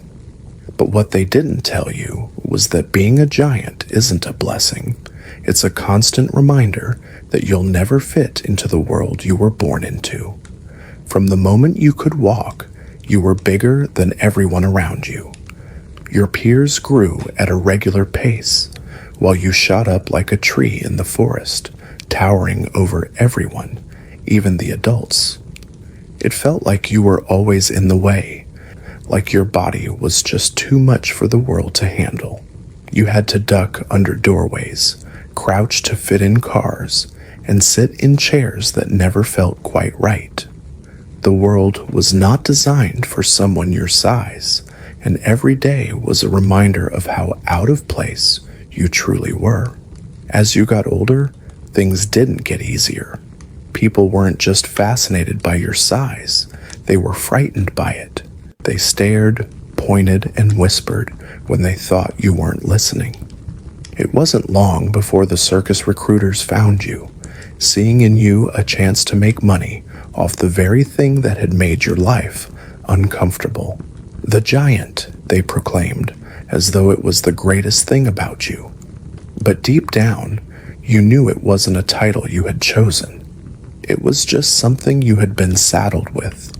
But what they didn't tell you was that being a giant isn't a blessing. It's a constant reminder that you'll never fit into the world you were born into. From the moment you could walk, you were bigger than everyone around you. Your peers grew at a regular pace, while you shot up like a tree in the forest, towering over everyone, even the adults. It felt like you were always in the way, like your body was just too much for the world to handle. You had to duck under doorways, crouch to fit in cars, and sit in chairs that never felt quite right. The world was not designed for someone your size, and every day was a reminder of how out of place you truly were. As you got older, things didn't get easier. People weren't just fascinated by your size, they were frightened by it. They stared, pointed, and whispered when they thought you weren't listening. It wasn't long before the circus recruiters found you, seeing in you a chance to make money off the very thing that had made your life uncomfortable. The giant, they proclaimed, as though it was the greatest thing about you. But deep down, you knew it wasn't a title you had chosen. It was just something you had been saddled with,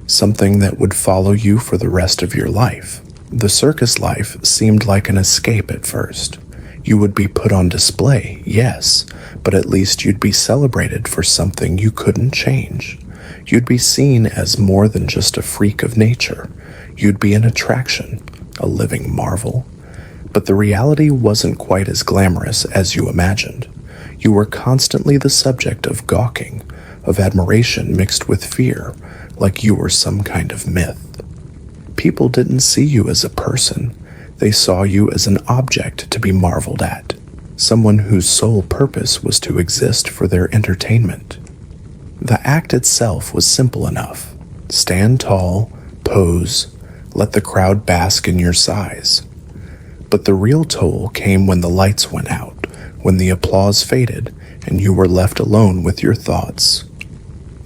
something that would follow you for the rest of your life. The circus life seemed like an escape at first. You would be put on display, yes, but at least you'd be celebrated for something you couldn't change. You'd be seen as more than just a freak of nature. You'd be an attraction, a living marvel. But the reality wasn't quite as glamorous as you imagined. You were constantly the subject of gawking, of admiration mixed with fear, like you were some kind of myth. People didn't see you as a person. They saw you as an object to be marveled at, someone whose sole purpose was to exist for their entertainment. The act itself was simple enough. Stand tall, pose, let the crowd bask in your size. But the real toll came when the lights went out, when the applause faded, and you were left alone with your thoughts.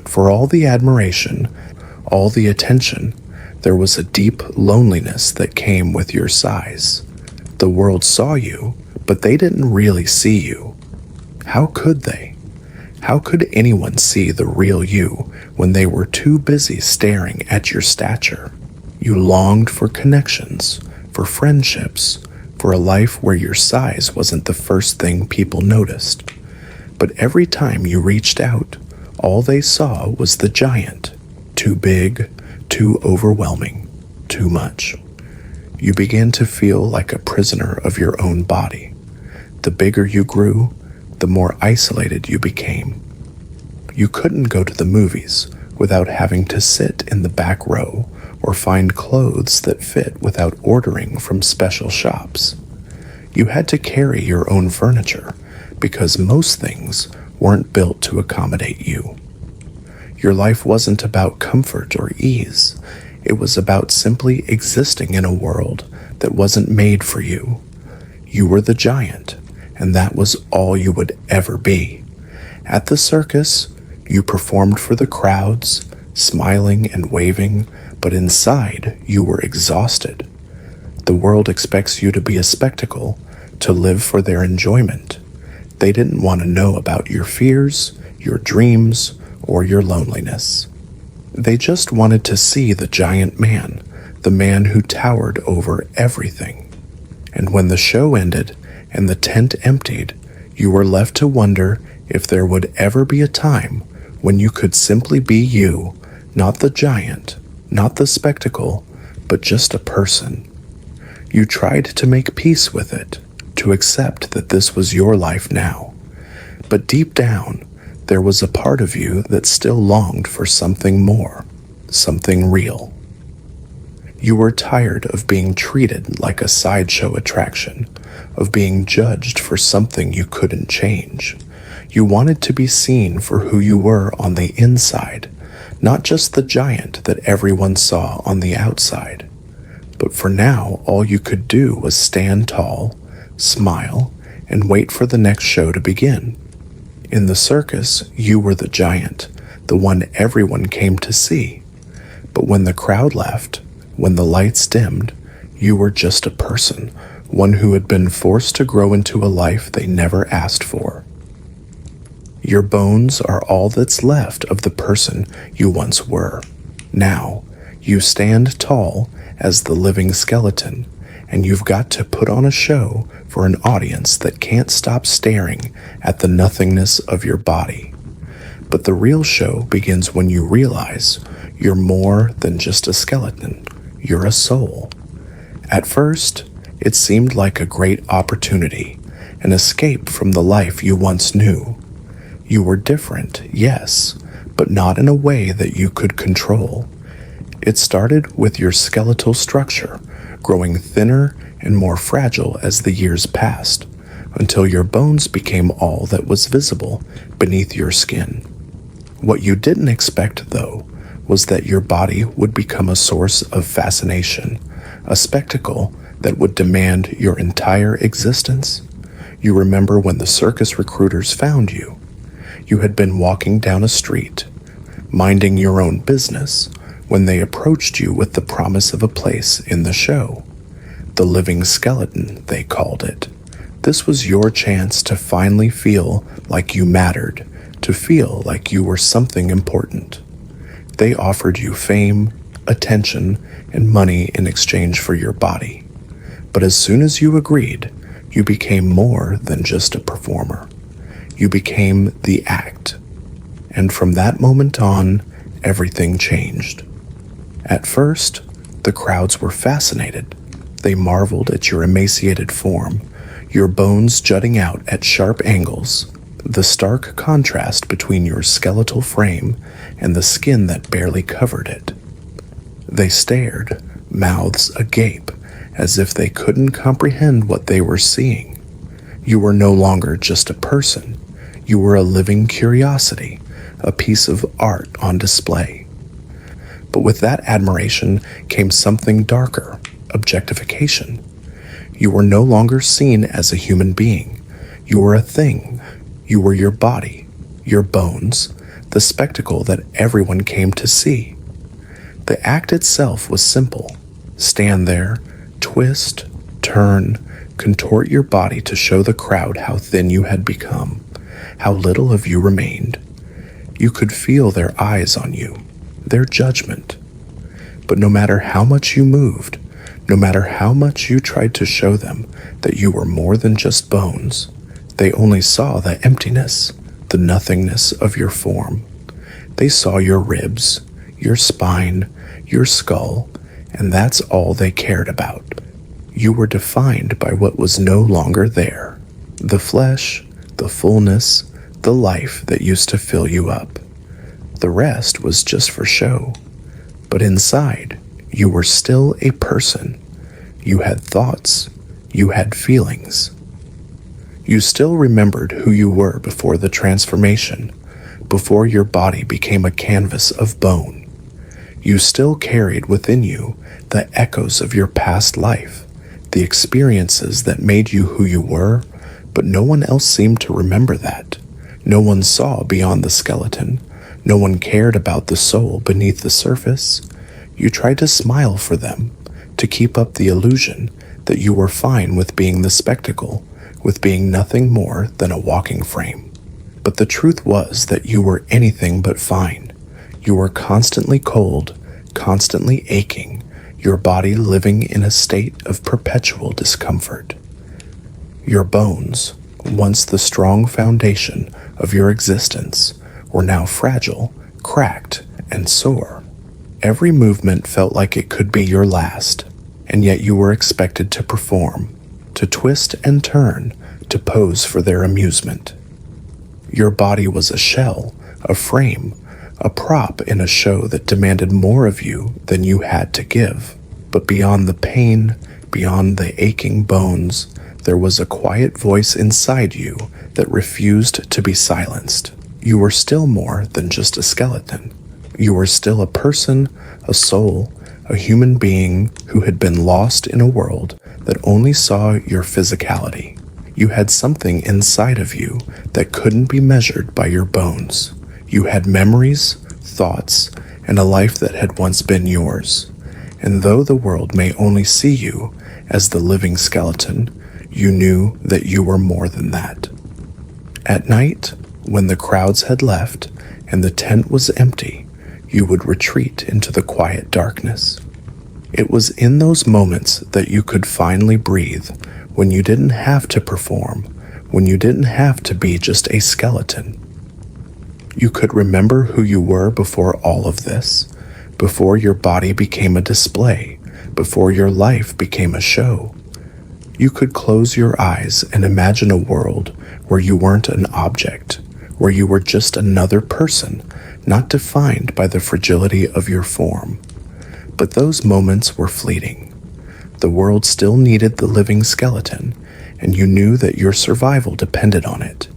For all the admiration, all the attention, there was a deep loneliness that came with your size. The world saw you, but they didn't really see you. How could they? How could anyone see the real you when they were too busy staring at your stature? You longed for connections, for friendships, for a life where your size wasn't the first thing people noticed. But every time you reached out, all they saw was the giant, too big, too overwhelming. too much. You began to feel like a prisoner of your own body. The bigger you grew, the more isolated you became. You couldn't go to the movies without having to sit in the back row or find clothes that fit without ordering from special shops. You had to carry your own furniture because most things weren't built to accommodate you. Your life wasn't about comfort or ease. It was about simply existing in a world that wasn't made for you. You were the giant, and that was all you would ever be. At the circus, you performed for the crowds, smiling and waving, but inside you were exhausted. The world expects you to be a spectacle, to live for their enjoyment. They didn't want to know about your fears, your dreams, or your loneliness. They just wanted to see the giant man, the man who towered over everything. And when the show ended and the tent emptied, you were left to wonder if there would ever be a time when you could simply be you, not the giant, not the spectacle, but just a person. You tried to make peace with it, to accept that this was your life now. But deep down, there was a part of you that still longed for something more, something real. You were tired of being treated like a sideshow attraction, of being judged for something you couldn't change. You wanted to be seen for who you were on the inside, not just the giant that everyone saw on the outside. But for now, all you could do was stand tall, smile, and wait for the next show to begin. In the circus, you were the giant, the one everyone came to see. But when the crowd left, when the lights dimmed, you were just a person, one who had been forced to grow into a life they never asked for. Your bones are all that's left of the person you once were. Now, you stand tall as the living skeleton, and you've got to put on a show for an audience that can't stop staring at the nothingness of your body. But the real show begins when you realize you're more than just a skeleton. You're a soul. At first, it seemed like a great opportunity, an escape from the life you once knew. You were different, yes, but not in a way that you could control. It started with your skeletal structure, growing thinner and more fragile as the years passed, until your bones became all that was visible beneath your skin. What you didn't expect, though, was that your body would become a source of fascination, a spectacle that would demand your entire existence. You remember when the circus recruiters found you. You had been walking down a street, minding your own business, when they approached you with the promise of a place in the show. The living skeleton, they called it. This was your chance to finally feel like you mattered, to feel like you were something important. They offered you fame, attention, and money in exchange for your body. But as soon as you agreed, you became more than just a performer. You became the act. And from that moment on, everything changed. At first, the crowds were fascinated. They marveled at your emaciated form, your bones jutting out at sharp angles, the stark contrast between your skeletal frame and the skin that barely covered it. They stared, mouths agape, as if they couldn't comprehend what they were seeing. You were no longer just a person. You were a living curiosity, a piece of art on display. But with that admiration came something darker, objectification. You were no longer seen as a human being. You were a thing. You were your body, your bones, the spectacle that everyone came to see. The act itself was simple. Stand there, twist, turn, contort your body to show the crowd how thin you had become, how little of you remained. You could feel their eyes on you, their judgment. But no matter how much you moved, no matter how much you tried to show them that you were more than just bones, they only saw the emptiness, the nothingness of your form. They saw your ribs, your spine, your skull, and that's all they cared about. You were defined by what was no longer there. The flesh, the fullness, the life that used to fill you up. The rest was just for show. But inside, you were still a person. You had thoughts. You had feelings. You still remembered who you were before the transformation, before your body became a canvas of bone. You still carried within you the echoes of your past life, the experiences that made you who you were, but no one else seemed to remember that. No one saw beyond the skeleton. No one cared about the soul beneath the surface. You tried to smile for them, to keep up the illusion that you were fine with being the spectacle, with being nothing more than a walking frame. But the truth was that you were anything but fine. You were constantly cold, constantly aching, your body living in a state of perpetual discomfort. Your bones, once the strong foundation of your existence, were now fragile, cracked, and sore. Every movement felt like it could be your last, and yet you were expected to perform, to twist and turn, to pose for their amusement. Your body was a shell, a frame, a prop in a show that demanded more of you than you had to give. But beyond the pain, beyond the aching bones, there was a quiet voice inside you that refused to be silenced. You were still more than just a skeleton. You were still a person, a soul, a human being who had been lost in a world that only saw your physicality. You had something inside of you that couldn't be measured by your bones. You had memories, thoughts, and a life that had once been yours. And though the world may only see you as the living skeleton, you knew that you were more than that. At night, when the crowds had left and the tent was empty, you would retreat into the quiet darkness. It was in those moments that you could finally breathe, when you didn't have to perform, when you didn't have to be just a skeleton. You could remember who you were before all of this, before your body became a display, before your life became a show. You could close your eyes and imagine a world where you weren't an object, where you were just another person, not defined by the fragility of your form. But those moments were fleeting. The world still needed the living skeleton, and you knew that your survival depended on it.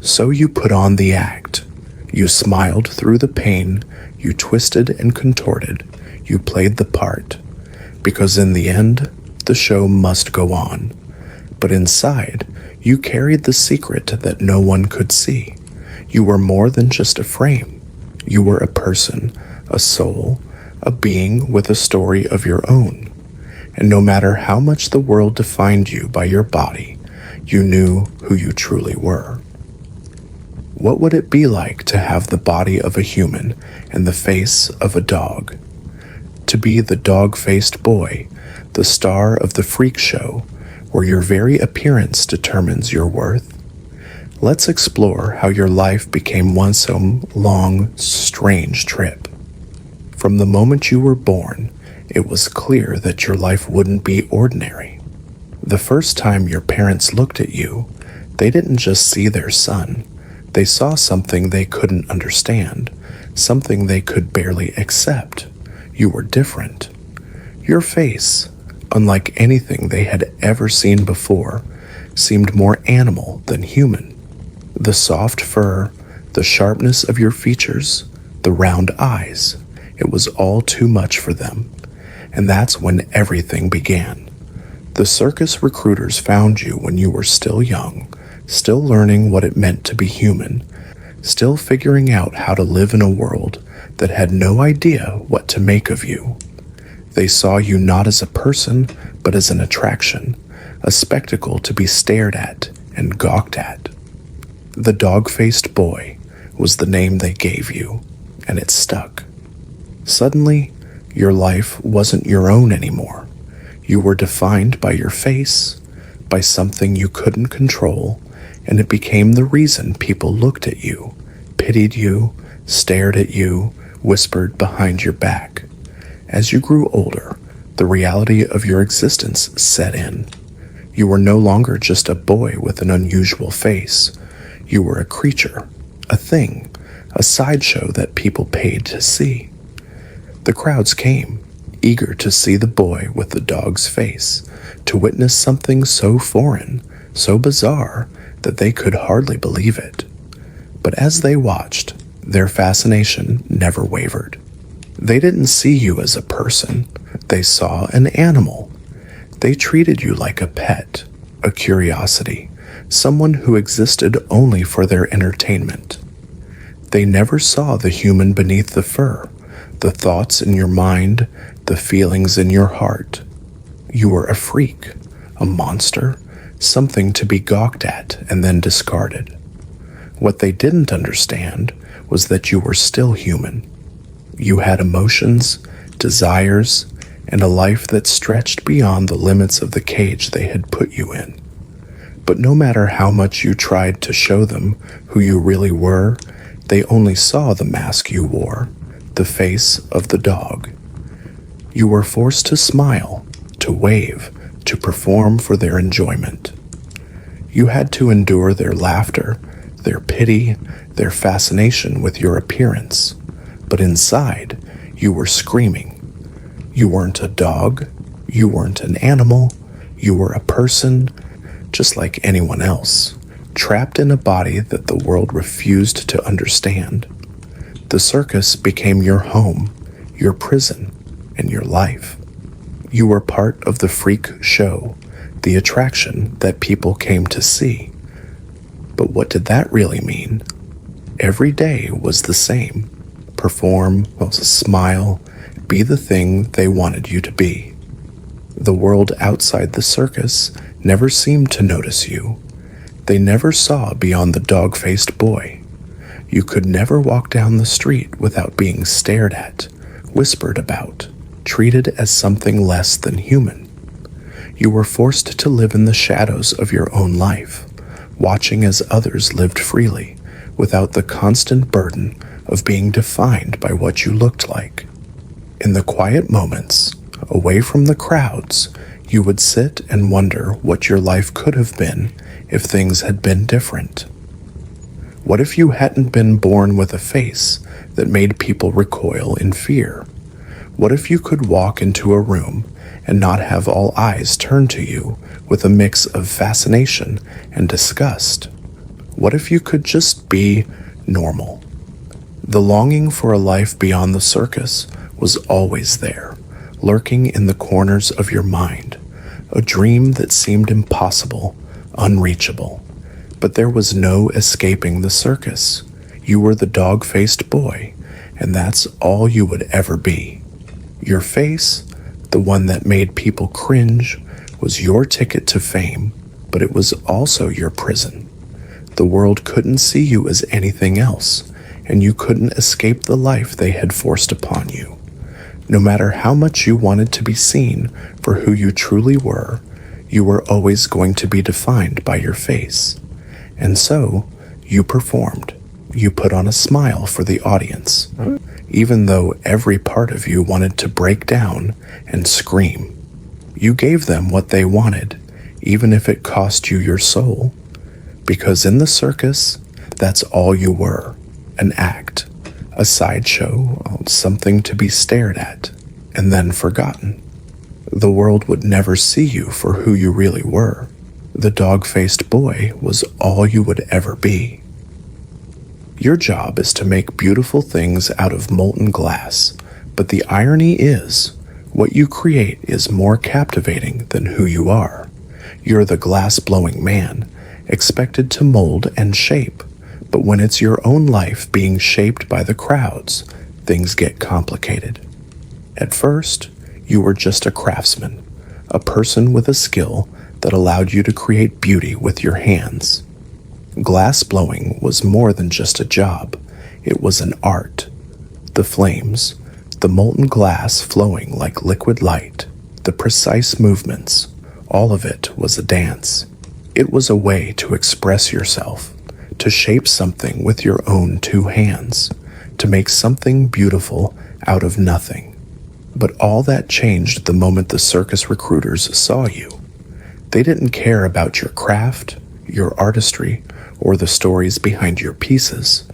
So you put on the act. You smiled through the pain, you twisted and contorted, you played the part. Because in the end, the show must go on. But inside, you carried the secret that no one could see. You were more than just a frame. You were a person, a soul, a being with a story of your own. And no matter how much the world defined you by your body, you knew who you truly were. What would it be like to have the body of a human and the face of a dog? To be the dog-faced boy, the star of the freak show, where your very appearance determines your worth? Let's explore how your life became one so long, strange trip. From the moment you were born, it was clear that your life wouldn't be ordinary. The first time your parents looked at you, they didn't just see their son. They saw something they couldn't understand, something they could barely accept. You were different. Your face, unlike anything they had ever seen before, seemed more animal than human. The soft fur, the sharpness of your features, the round eyes, it was all too much for them. And that's when everything began. The circus recruiters found you when you were still young, still learning what it meant to be human, still figuring out how to live in a world that had no idea what to make of you. They saw you not as a person, but as an attraction, a spectacle to be stared at and gawked at. The dog-faced boy was the name they gave you, and it stuck. Suddenly, your life wasn't your own anymore. You were defined by your face, by something you couldn't control, and it became the reason people looked at you, pitied you, stared at you, whispered behind your back. As you grew older, the reality of your existence set in. You were no longer just a boy with an unusual face. You were a creature, a thing, a sideshow that people paid to see. The crowds came, eager to see the boy with the dog's face, to witness something so foreign, so bizarre, that they could hardly believe it. But as they watched, their fascination never wavered. They didn't see you as a person. They saw an animal. They treated you like a pet, a curiosity, someone who existed only for their entertainment. They never saw the human beneath the fur, the thoughts in your mind, the feelings in your heart. You were a freak, a monster, something to be gawked at and then discarded. What they didn't understand was that you were still human. You had emotions, desires, and a life that stretched beyond the limits of the cage they had put you in. But no matter how much you tried to show them who you really were, they only saw the mask you wore, the face of the dog. You were forced to smile, to wave, to perform for their enjoyment. You had to endure their laughter, their pity, their fascination with your appearance. But inside, you were screaming. You weren't a dog, you weren't an animal, you were a person, just like anyone else, trapped in a body that the world refused to understand. The circus became your home, your prison, and your life. You were part of the freak show, the attraction that people came to see. But what did that really mean? Every day was the same. Perform, smile, be the thing they wanted you to be. The world outside the circus never seemed to notice you. They never saw beyond the dog-faced boy. You could never walk down the street without being stared at, whispered about, treated as something less than human. You were forced to live in the shadows of your own life, watching as others lived freely, without the constant burden of being defined by what you looked like. In the quiet moments, away from the crowds, you would sit and wonder what your life could have been if things had been different. What if you hadn't been born with a face that made people recoil in fear? What if you could walk into a room and not have all eyes turned to you with a mix of fascination and disgust? What if you could just be normal? The longing for a life beyond the circus was always there, lurking in the corners of your mind, a dream that seemed impossible, unreachable. But there was no escaping the circus. You were the dog-faced boy, and that's all you would ever be. Your face, the one that made people cringe, was your ticket to fame, but it was also your prison. The world couldn't see you as anything else, and you couldn't escape the life they had forced upon you. No matter how much you wanted to be seen for who you truly were, you were always going to be defined by your face. And so, you performed. You put on a smile for the audience, even though every part of you wanted to break down and scream. You gave them what they wanted, even if it cost you your soul. Because in the circus, that's all you were, an act, a sideshow, something to be stared at, and then forgotten. The world would never see you for who you really were. The dog-faced boy was all you would ever be. Your job is to make beautiful things out of molten glass, but the irony is, what you create is more captivating than who you are. You're the glass-blowing man, expected to mold and shape, but when it's your own life being shaped by the crowds, things get complicated. At first, you were just a craftsman, a person with a skill that allowed you to create beauty with your hands. Glass blowing was more than just a job, it was an art. The flames, the molten glass flowing like liquid light, the precise movements, all of it was a dance. It was a way to express yourself, to shape something with your own two hands, to make something beautiful out of nothing. But all that changed the moment the circus recruiters saw you. They didn't care about your craft, your artistry, or the stories behind your pieces.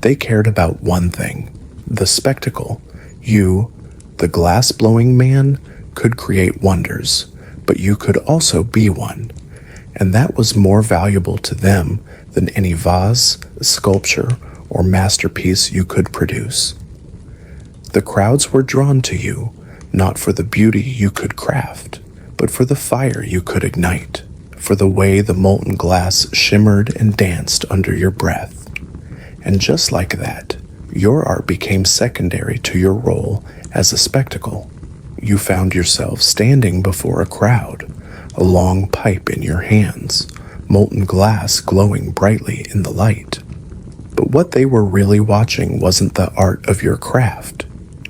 They cared about one thing: the spectacle. You, the glass-blowing man, could create wonders, but you could also be one. And that was more valuable to them than any vase, sculpture, or masterpiece you could produce. The crowds were drawn to you, not for the beauty you could craft, but for the fire you could ignite, for the way the molten glass shimmered and danced under your breath. And just like that, your art became secondary to your role as a spectacle. You found yourself standing before a crowd, a long pipe in your hands, molten glass glowing brightly in the light. But what they were really watching wasn't the art of your craft.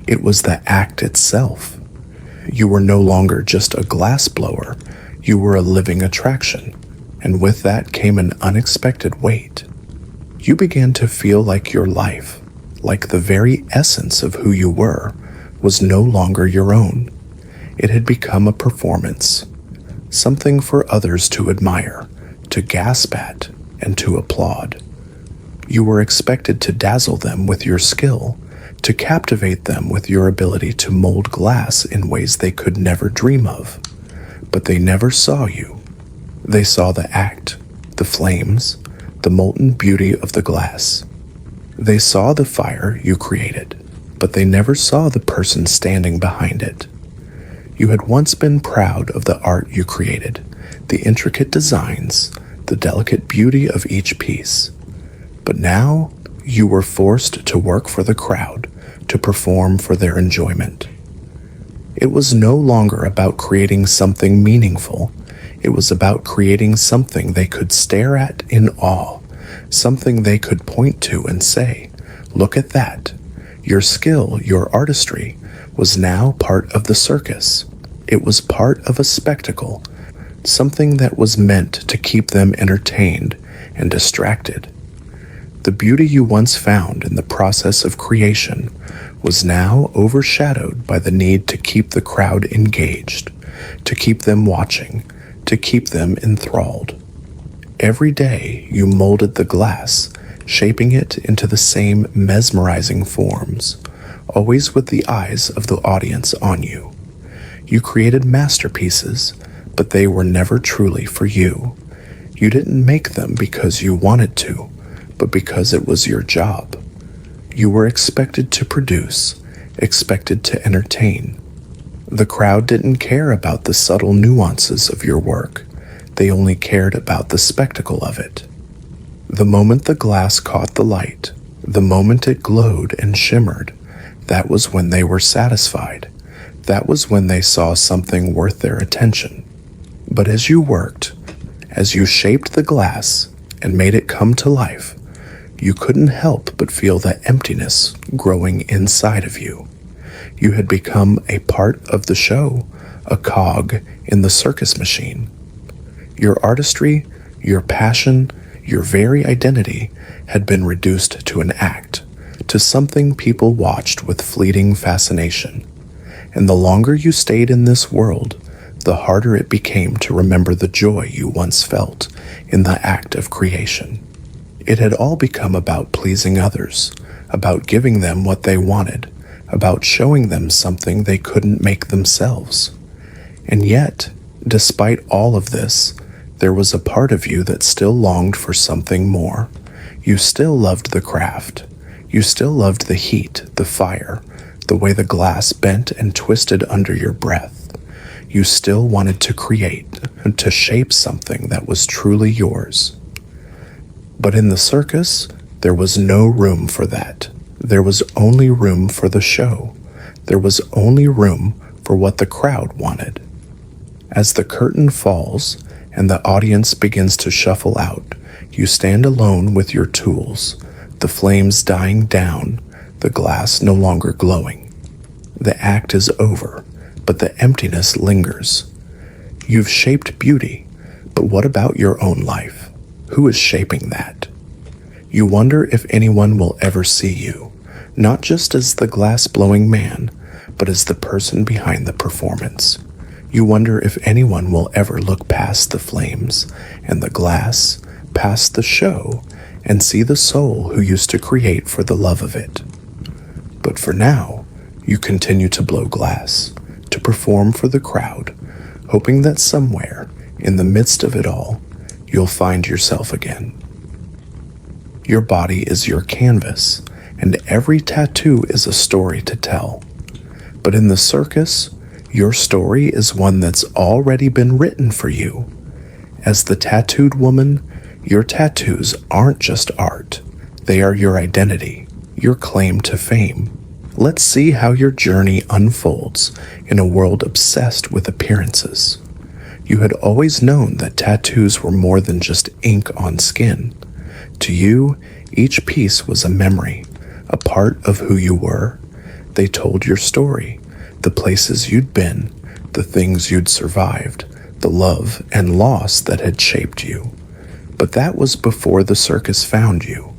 It was the act itself. You were no longer just a glass blower. You were a living attraction, and with that came an unexpected weight. You began to feel like your life, like the very essence of who you were, was no longer your own. It had become a performance, something for others to admire, to gasp at, and to applaud. You were expected to dazzle them with your skill, to captivate them with your ability to mold glass in ways they could never dream of. But they never saw you. They saw the act, the flames, the molten beauty of the glass. They saw the fire you created, but they never saw the person standing behind it. You had once been proud of the art you created, the intricate designs, the delicate beauty of each piece. But now, you were forced to work for the crowd, to perform for their enjoyment. It was no longer about creating something meaningful. It was about creating something they could stare at in awe, something they could point to and say, "Look at that." Your skill, your artistry, was now part of the circus. It was part of a spectacle, something that was meant to keep them entertained and distracted. The beauty you once found in the process of creation was now overshadowed by the need to keep the crowd engaged, to keep them watching, to keep them enthralled. Every day you molded the glass, shaping it into the same mesmerizing forms, always with the eyes of the audience on you. You created masterpieces, but they were never truly for you. You didn't make them because you wanted to, but because it was your job. You were expected to produce, expected to entertain. The crowd didn't care about the subtle nuances of your work. They only cared about the spectacle of it. The moment the glass caught the light, the moment it glowed and shimmered, that was when they were satisfied. That was when they saw something worth their attention. But as you worked, as you shaped the glass and made it come to life, you couldn't help but feel that emptiness growing inside of you. You had become a part of the show, a cog in the circus machine. Your artistry, your passion, your very identity had been reduced to an act, to something people watched with fleeting fascination. And the longer you stayed in this world, the harder it became to remember the joy you once felt in the act of creation. It had all become about pleasing others, about giving them what they wanted, about showing them something they couldn't make themselves. And yet, despite all of this, there was a part of you that still longed for something more. You still loved the craft. You still loved the heat, the fire, the way the glass bent and twisted under your breath. You still wanted to create, to shape something that was truly yours. But in the circus, there was no room for that. There was only room for the show. There was only room for what the crowd wanted. As the curtain falls and the audience begins to shuffle out, you stand alone with your tools, the flames dying down, the glass no longer glowing. The act is over, but the emptiness lingers. You've shaped beauty, but what about your own life? Who is shaping that? You wonder if anyone will ever see you, not just as the glass-blowing man, but as the person behind the performance. You wonder if anyone will ever look past the flames and the glass, past the show, and see the soul who used to create for the love of it. But for now, you continue to blow glass, to perform for the crowd, hoping that somewhere, in the midst of it all, you'll find yourself again. Your body is your canvas, and every tattoo is a story to tell. But in the circus, your story is one that's already been written for you. As the tattooed woman, your tattoos aren't just art. They are your identity, your claim to fame. Let's see how your journey unfolds in a world obsessed with appearances. You had always known that tattoos were more than just ink on skin. To you, each piece was a memory, a part of who you were. They told your story, the places you'd been, the things you'd survived, the love and loss that had shaped you. But that was before the circus found you.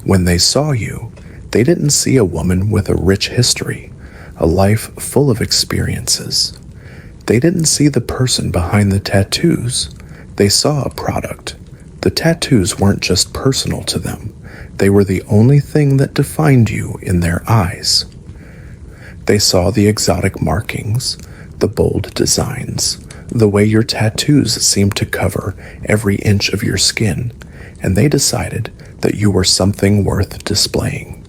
When they saw you, they didn't see a woman with a rich history, a life full of experiences. They didn't see the person behind the tattoos. They saw a product. The tattoos weren't just personal to them. They were the only thing that defined you in their eyes. They saw the exotic markings, the bold designs, the way your tattoos seemed to cover every inch of your skin, and they decided that you were something worth displaying.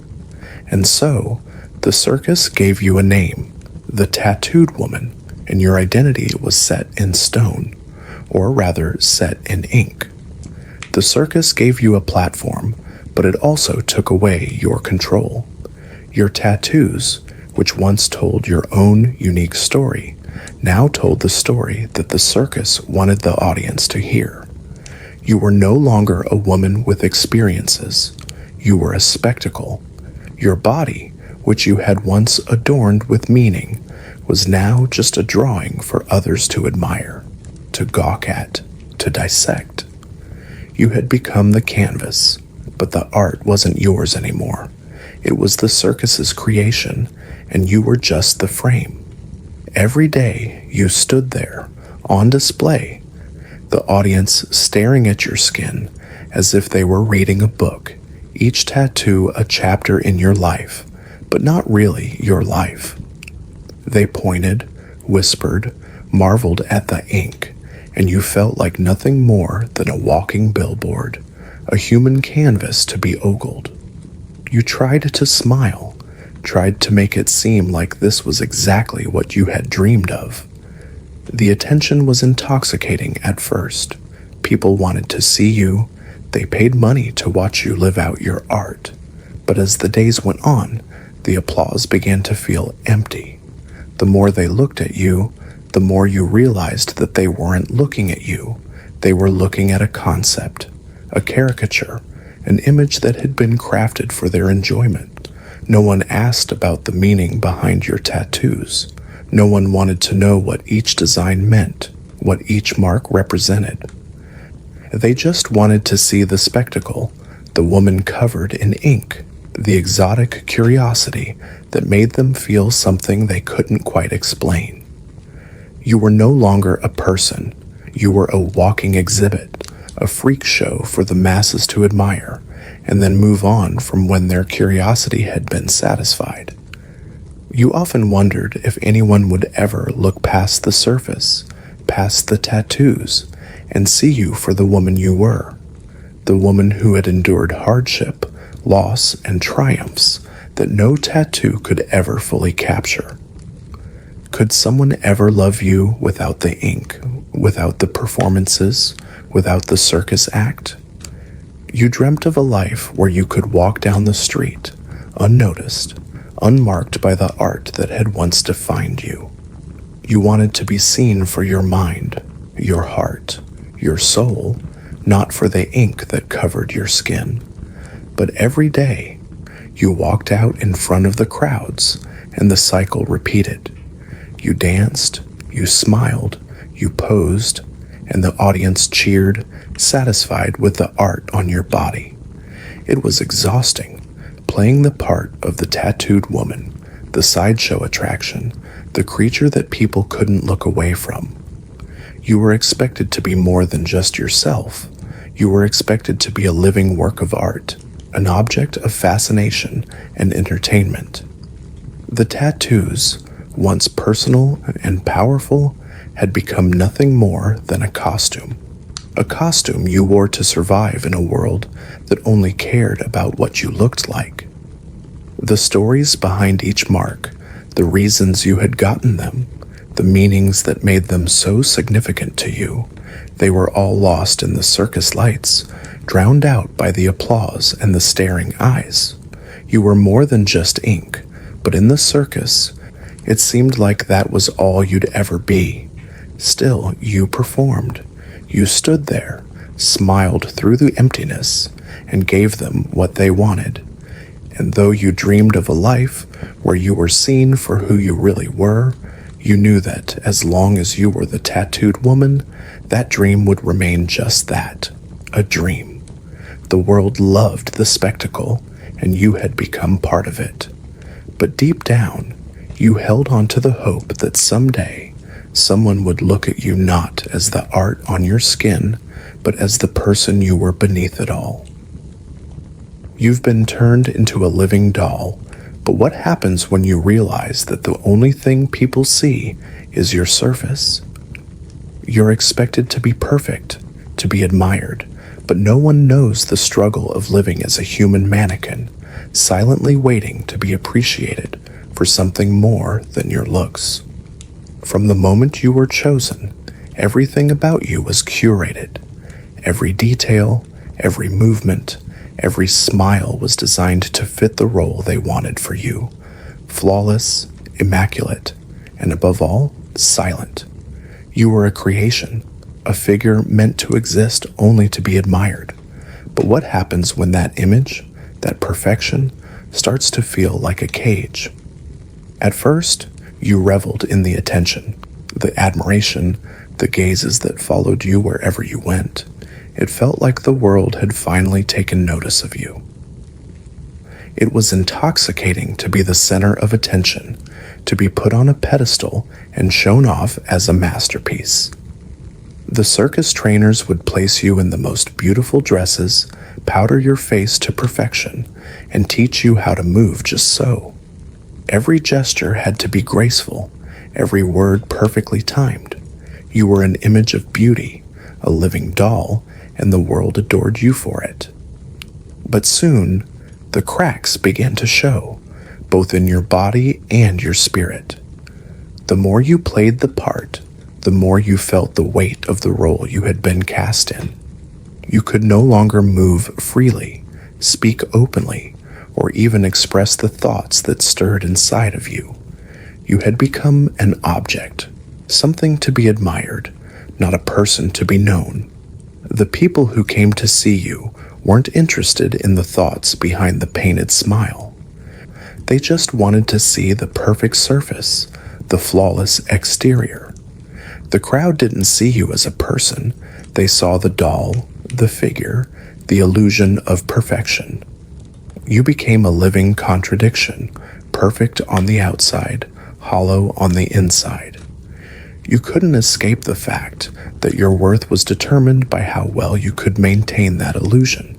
And so, the circus gave you a name, the Tattooed Woman, and your identity was set in stone, or rather set in ink. The circus gave you a platform, but it also took away your control. Your tattoos, which once told your own unique story, now told the story that the circus wanted the audience to hear. You were no longer a woman with experiences. You were a spectacle. Your body, which you had once adorned with meaning, was now just a drawing for others to admire, to gawk at, to dissect. You had become the canvas, but the art wasn't yours anymore. It was the circus's creation, and you were just the frame. Every day you stood there, on display, the audience staring at your skin as if they were reading a book, each tattoo a chapter in your life, but not really your life. They pointed, whispered, marveled at the ink, and you felt like nothing more than a walking billboard, a human canvas to be ogled. You tried to smile, tried to make it seem like this was exactly what you had dreamed of. The attention was intoxicating at first. People wanted to see you. They paid money to watch you live out your art. But as the days went on, the applause began to feel empty. The more they looked at you, the more you realized that they weren't looking at you. They were looking at a concept, a caricature, an image that had been crafted for their enjoyment. No one asked about the meaning behind your tattoos. No one wanted to know what each design meant, what each mark represented. They just wanted to see the spectacle, the woman covered in ink, the exotic curiosity that made them feel something they couldn't quite explain. You were no longer a person. You were a walking exhibit, a freak show for the masses to admire, and then move on from when their curiosity had been satisfied. You often wondered if anyone would ever look past the surface, past the tattoos, and see you for the woman you were, the woman who had endured hardship, loss, and triumphs that no tattoo could ever fully capture. Could someone ever love you without the ink, without the performances, without the circus act? You dreamt of a life where you could walk down the street, unnoticed, unmarked by the art that had once defined you. You wanted to be seen for your mind, your heart, your soul, not for the ink that covered your skin. But every day, you walked out in front of the crowds, and the cycle repeated. You danced, you smiled, you posed, and the audience cheered, satisfied with the art on your body. It was exhausting, playing the part of the tattooed woman, the sideshow attraction, the creature that people couldn't look away from. You were expected to be more than just yourself. You were expected to be a living work of art, an object of fascination and entertainment. The tattoos, once personal and powerful, had become nothing more than a costume. A costume you wore to survive in a world that only cared about what you looked like. The stories behind each mark, the reasons you had gotten them, the meanings that made them so significant to you, they were all lost in the circus lights, drowned out by the applause and the staring eyes. You were more than just ink, but in the circus, it seemed like that was all you'd ever be. Still, you performed. You stood there, smiled through the emptiness, and gave them what they wanted. And though you dreamed of a life where you were seen for who you really were, you knew that as long as you were the tattooed woman, that dream would remain just that, a dream. The world loved the spectacle, and you had become part of it. But deep down, you held on to the hope that someday someone would look at you not as the art on your skin, but as the person you were beneath it all. You've been turned into a living doll, but what happens when you realize that the only thing people see is your surface? You're expected to be perfect, to be admired, but no one knows the struggle of living as a human mannequin, silently waiting to be appreciated for something more than your looks. From the moment you were chosen, everything about you was curated. Every detail, every movement, every smile was designed to fit the role they wanted for you. Flawless, immaculate, and above all, silent. You were a creation, a figure meant to exist only to be admired. But what happens when that image, that perfection, starts to feel like a cage? At first, you reveled in the attention, the admiration, the gazes that followed you wherever you went. It felt like the world had finally taken notice of you. It was intoxicating to be the center of attention, to be put on a pedestal and shown off as a masterpiece. The circus trainers would place you in the most beautiful dresses, powder your face to perfection, and teach you how to move just so. Every gesture had to be graceful, every word perfectly timed. You were an image of beauty, a living doll, and the world adored you for it. But soon, the cracks began to show, both in your body and your spirit. The more you played the part, the more you felt the weight of the role you had been cast in. You could no longer move freely, speak openly, or even express the thoughts that stirred inside of you. You had become an object, something to be admired, not a person to be known. The people who came to see you weren't interested in the thoughts behind the painted smile. They just wanted to see the perfect surface, the flawless exterior. The crowd didn't see you as a person. They saw the doll, the figure, the illusion of perfection. You became a living contradiction, perfect on the outside, hollow on the inside. You couldn't escape the fact that your worth was determined by how well you could maintain that illusion.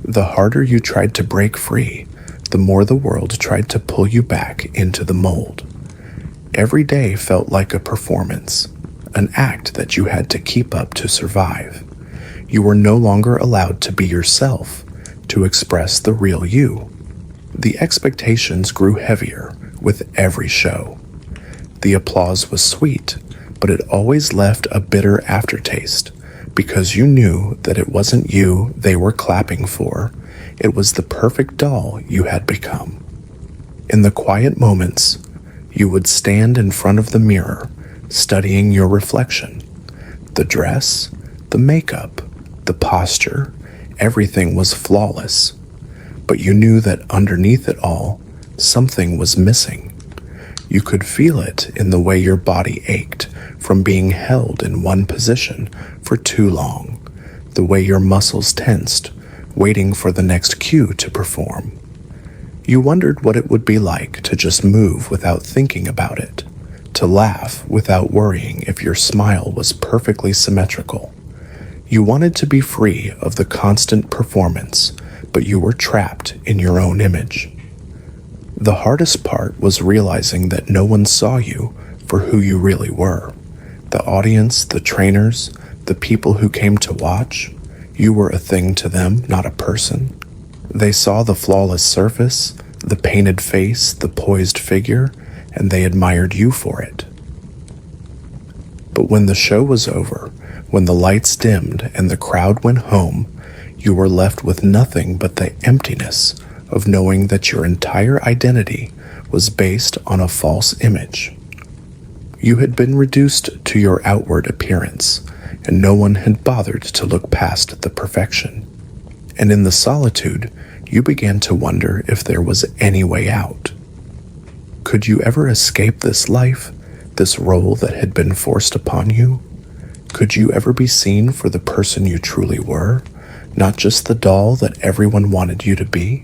The harder you tried to break free, the more the world tried to pull you back into the mold. Every day felt like a performance, an act that you had to keep up to survive. You were no longer allowed to be yourself, to express the real you. The expectations grew heavier with every show. The applause was sweet, but it always left a bitter aftertaste, because you knew that it wasn't you they were clapping for. It was the perfect doll you had become. In the quiet moments, you would stand in front of the mirror, studying your reflection. The dress, the makeup, the posture, everything was flawless. But you knew that underneath it all, something was missing. You could feel it in the way your body ached from being held in one position for too long, the way your muscles tensed, waiting for the next cue to perform. You wondered what it would be like to just move without thinking about it, to laugh without worrying if your smile was perfectly symmetrical. You wanted to be free of the constant performance, but you were trapped in your own image. The hardest part was realizing that no one saw you for who you really were. The audience, the trainers, the people who came to watch, you were a thing to them, not a person. They saw the flawless surface, the painted face, the poised figure, and they admired you for it. But when the show was over, when the lights dimmed and the crowd went home, you were left with nothing but the emptiness of knowing that your entire identity was based on a false image. You had been reduced to your outward appearance, and no one had bothered to look past the perfection. And in the solitude, you began to wonder if there was any way out. Could you ever escape this life, this role that had been forced upon you? Could you ever be seen for the person you truly were, not just the doll that everyone wanted you to be?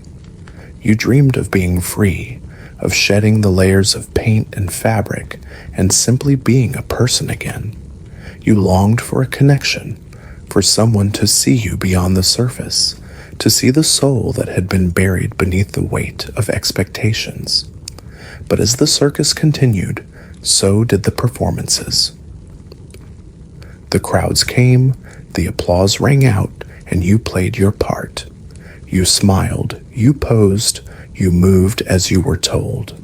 You dreamed of being free, of shedding the layers of paint and fabric, and simply being a person again. You longed for a connection, for someone to see you beyond the surface, to see the soul that had been buried beneath the weight of expectations. But as the circus continued, so did the performances. The crowds came, the applause rang out, and you played your part. You smiled, you posed, you moved as you were told.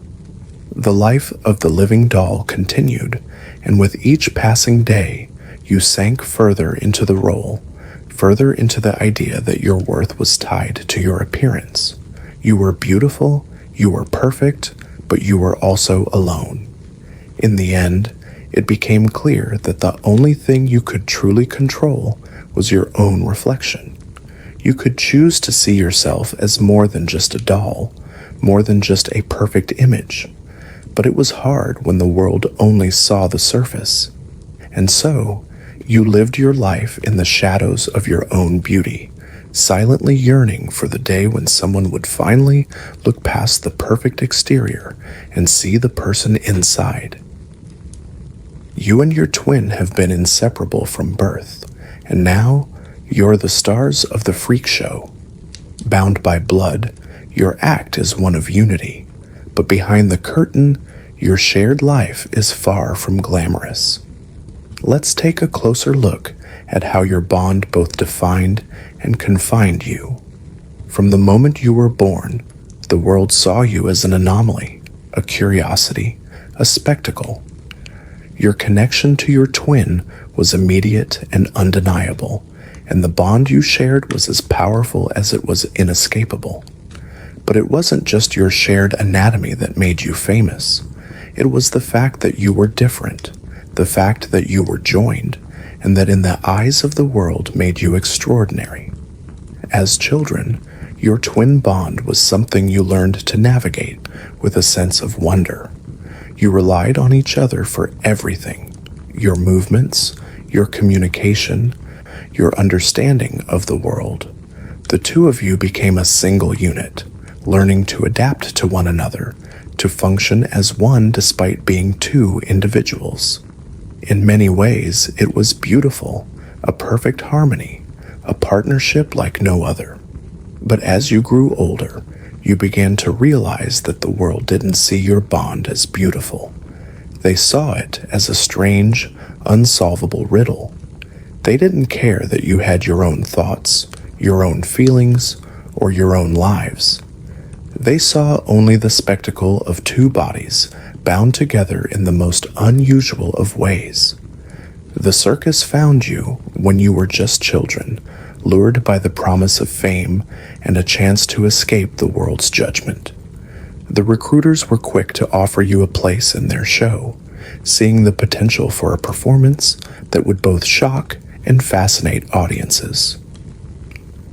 The life of the living doll continued, and with each passing day, you sank further into the role, further into the idea that your worth was tied to your appearance. You were beautiful, you were perfect, but you were also alone. In the end, it became clear that the only thing you could truly control was your own reflection. You could choose to see yourself as more than just a doll, more than just a perfect image. But it was hard when the world only saw the surface. And so, you lived your life in the shadows of your own beauty, silently yearning for the day when someone would finally look past the perfect exterior and see the person inside. You and your twin have been inseparable from birth, and now you're the stars of the freak show. Bound by blood, your act is one of unity, but behind the curtain, your shared life is far from glamorous. Let's take a closer look at how your bond both defined and confined you. From the moment you were born, the world saw you as an anomaly, a curiosity, a spectacle. Your connection to your twin was immediate and undeniable, and the bond you shared was as powerful as it was inescapable. But it wasn't just your shared anatomy that made you famous. It was the fact that you were different, the fact that you were joined, and that in the eyes of the world made you extraordinary. As children, your twin bond was something you learned to navigate with a sense of wonder. You relied on each other for everything: your movements, your communication, your understanding of the world. The two of you became a single unit, learning to adapt to one another, to function as one despite being two individuals. In many ways, it was beautiful, a perfect harmony, a partnership like no other. But as you grew older, you began to realize that the world didn't see your bond as beautiful. They saw it as a strange, unsolvable riddle. They didn't care that you had your own thoughts, your own feelings, or your own lives. They saw only the spectacle of two bodies bound together in the most unusual of ways. The circus found you when you were just children, lured by the promise of fame and a chance to escape the world's judgment. The recruiters were quick to offer you a place in their show, seeing the potential for a performance that would both shock and fascinate audiences.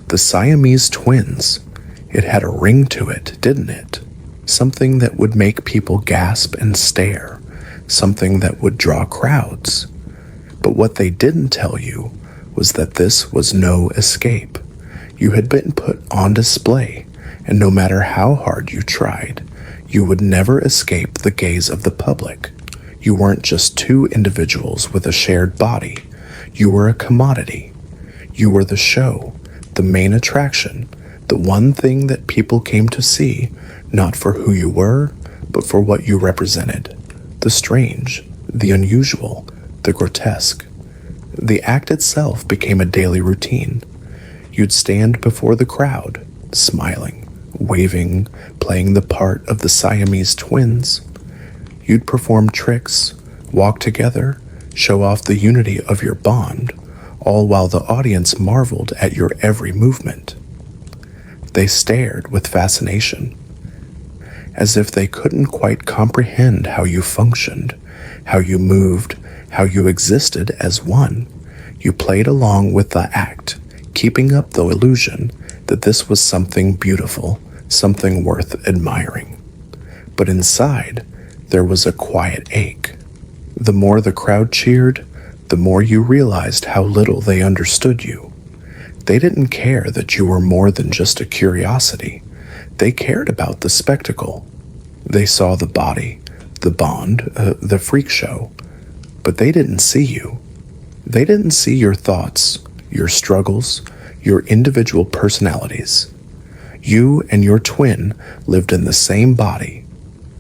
The Siamese twins. It had a ring to it, didn't it? Something that would make people gasp and stare, something that would draw crowds. But what they didn't tell you was that this was no escape. You had been put on display, and no matter how hard you tried, you would never escape the gaze of the public. You weren't just two individuals with a shared body. You were a commodity. You were the show, the main attraction, the one thing that people came to see, not for who you were, but for what you represented. The strange, the unusual, the grotesque. The act itself became a daily routine. You'd stand before the crowd, smiling, waving, playing the part of the Siamese twins. You'd perform tricks, walk together, show off the unity of your bond, all while the audience marveled at your every movement. They stared with fascination, as if they couldn't quite comprehend how you functioned, how you moved, how you existed as one. You played along with the act, keeping up the illusion that this was something beautiful, something worth admiring. But inside, there was a quiet ache. The more the crowd cheered, the more you realized how little they understood you. They didn't care that you were more than just a curiosity. They cared about the spectacle. They saw the body, the bond, the freak show. But they didn't see you. They didn't see your thoughts, your struggles, your individual personalities. You and your twin lived in the same body,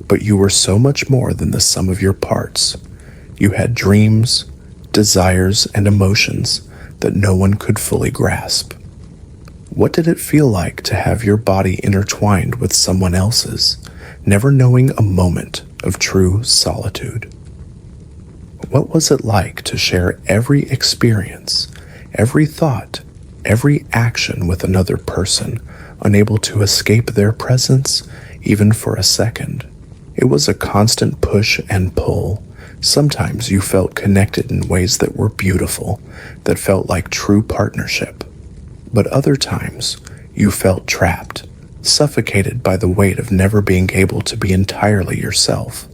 but you were so much more than the sum of your parts. You had dreams, desires, and emotions that no one could fully grasp. What did it feel like to have your body intertwined with someone else's, never knowing a moment of true solitude? What was it like to share every experience, every thought, every action with another person, unable to escape their presence even for a second? It was a constant push and pull. Sometimes you felt connected in ways that were beautiful, that felt like true partnership. But other times, you felt trapped, suffocated by the weight of never being able to be entirely yourself.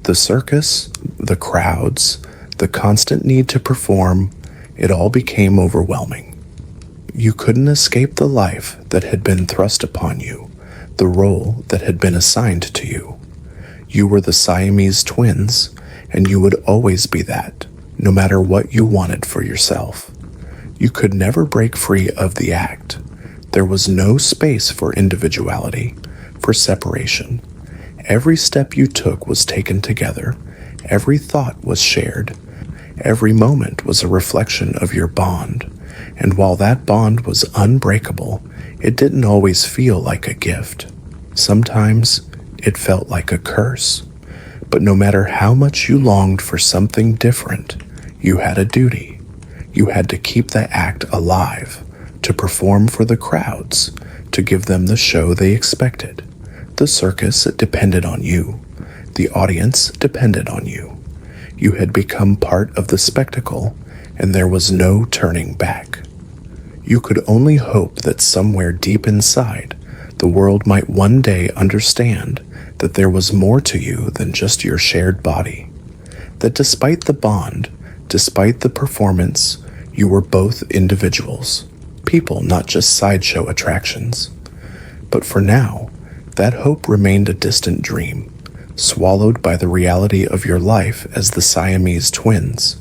The circus, the crowds, the constant need to perform, it all became overwhelming. You couldn't escape the life that had been thrust upon you, the role that had been assigned to you. You were the Siamese twins, and you would always be that, no matter what you wanted for yourself. You could never break free of the act. There was no space for individuality, for separation. Every step you took was taken together. Every thought was shared. Every moment was a reflection of your bond. And while that bond was unbreakable, it didn't always feel like a gift. Sometimes it felt like a curse. But no matter how much you longed for something different, you had a duty. You had to keep the act alive, to perform for the crowds, to give them the show they expected. The circus depended on you. The audience depended on you. You had become part of the spectacle, and there was no turning back. You could only hope that somewhere deep inside, the world might one day understand that there was more to you than just your shared body. That despite the bond, despite the performance, you were both individuals, people, not just sideshow attractions. But for now, that hope remained a distant dream, swallowed by the reality of your life as the Siamese twins.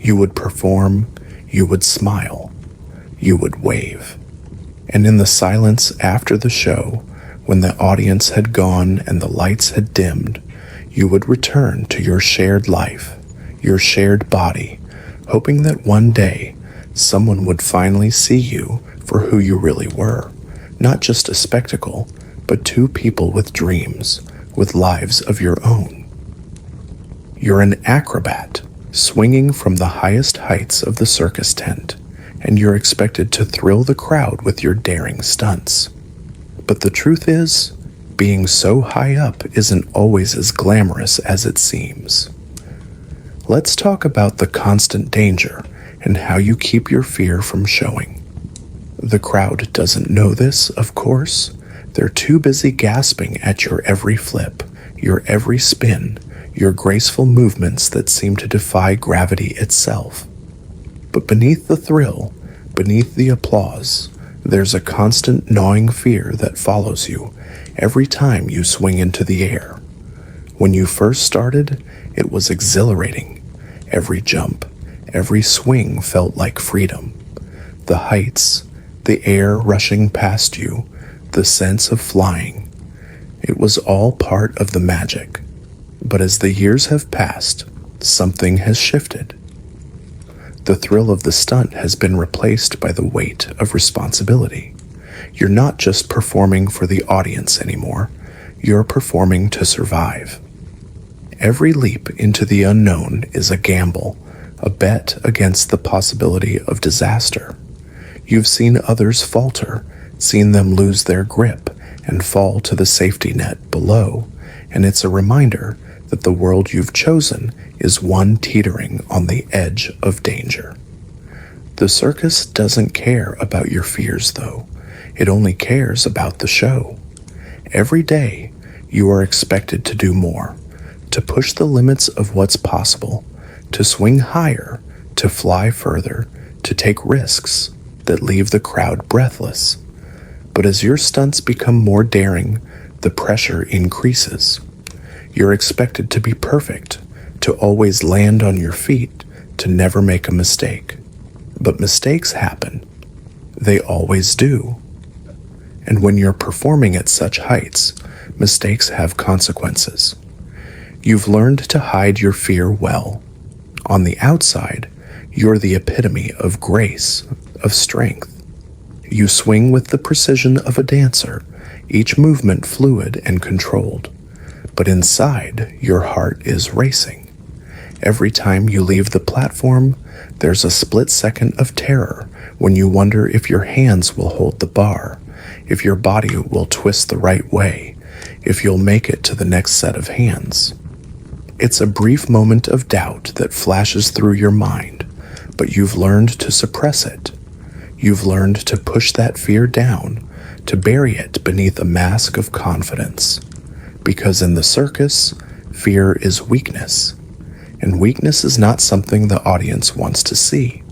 You would perform, you would smile, you would wave. And in the silence after the show, when the audience had gone and the lights had dimmed, you would return to your shared life, your shared body, hoping that one day someone would finally see you for who you really were, not just a spectacle, but two people with dreams, with lives of your own. You're an acrobat, swinging from the highest heights of the circus tent, and you're expected to thrill the crowd with your daring stunts. But the truth is, being so high up isn't always as glamorous as it seems. Let's talk about the constant danger and how you keep your fear from showing. The crowd doesn't know this, of course. They're too busy gasping at your every flip, your every spin, your graceful movements that seem to defy gravity itself. But beneath the thrill, beneath the applause, There's a constant gnawing fear that follows you every time you swing into the air. When you first started, it was exhilarating. Every jump, every swing felt like freedom. The heights, the air rushing past you, the sense of flying. It was all part of the magic. But as the years have passed, something has shifted. The thrill of the stunt has been replaced by the weight of responsibility. You're not just performing for the audience anymore, you're performing to survive. Every leap into the unknown is a gamble, a bet against the possibility of disaster. You've seen others falter, seen them lose their grip and fall to the safety net below, and it's a reminder that the world you've chosen is one teetering on the edge of danger. The circus doesn't care about your fears, though. It only cares about the show. Every day, you are expected to do more, to push the limits of what's possible, to swing higher, to fly further, to take risks that leave the crowd breathless. But as your stunts become more daring, the pressure increases. You're expected to be perfect, to always land on your feet, to never make a mistake. But mistakes happen. They always do. And when you're performing at such heights, mistakes have consequences. You've learned to hide your fear well. On the outside, you're the epitome of grace, of strength. You swing with the precision of a dancer, each movement fluid and controlled. But inside, your heart is racing. Every time you leave the platform, there's a split second of terror when you wonder if your hands will hold the bar, if your body will twist the right way, if you'll make it to the next set of hands. It's a brief moment of doubt that flashes through your mind, but you've learned to suppress it. You've learned to push that fear down, to bury it beneath a mask of confidence. Because in the circus, fear is weakness. And weakness is not something the audience wants to see.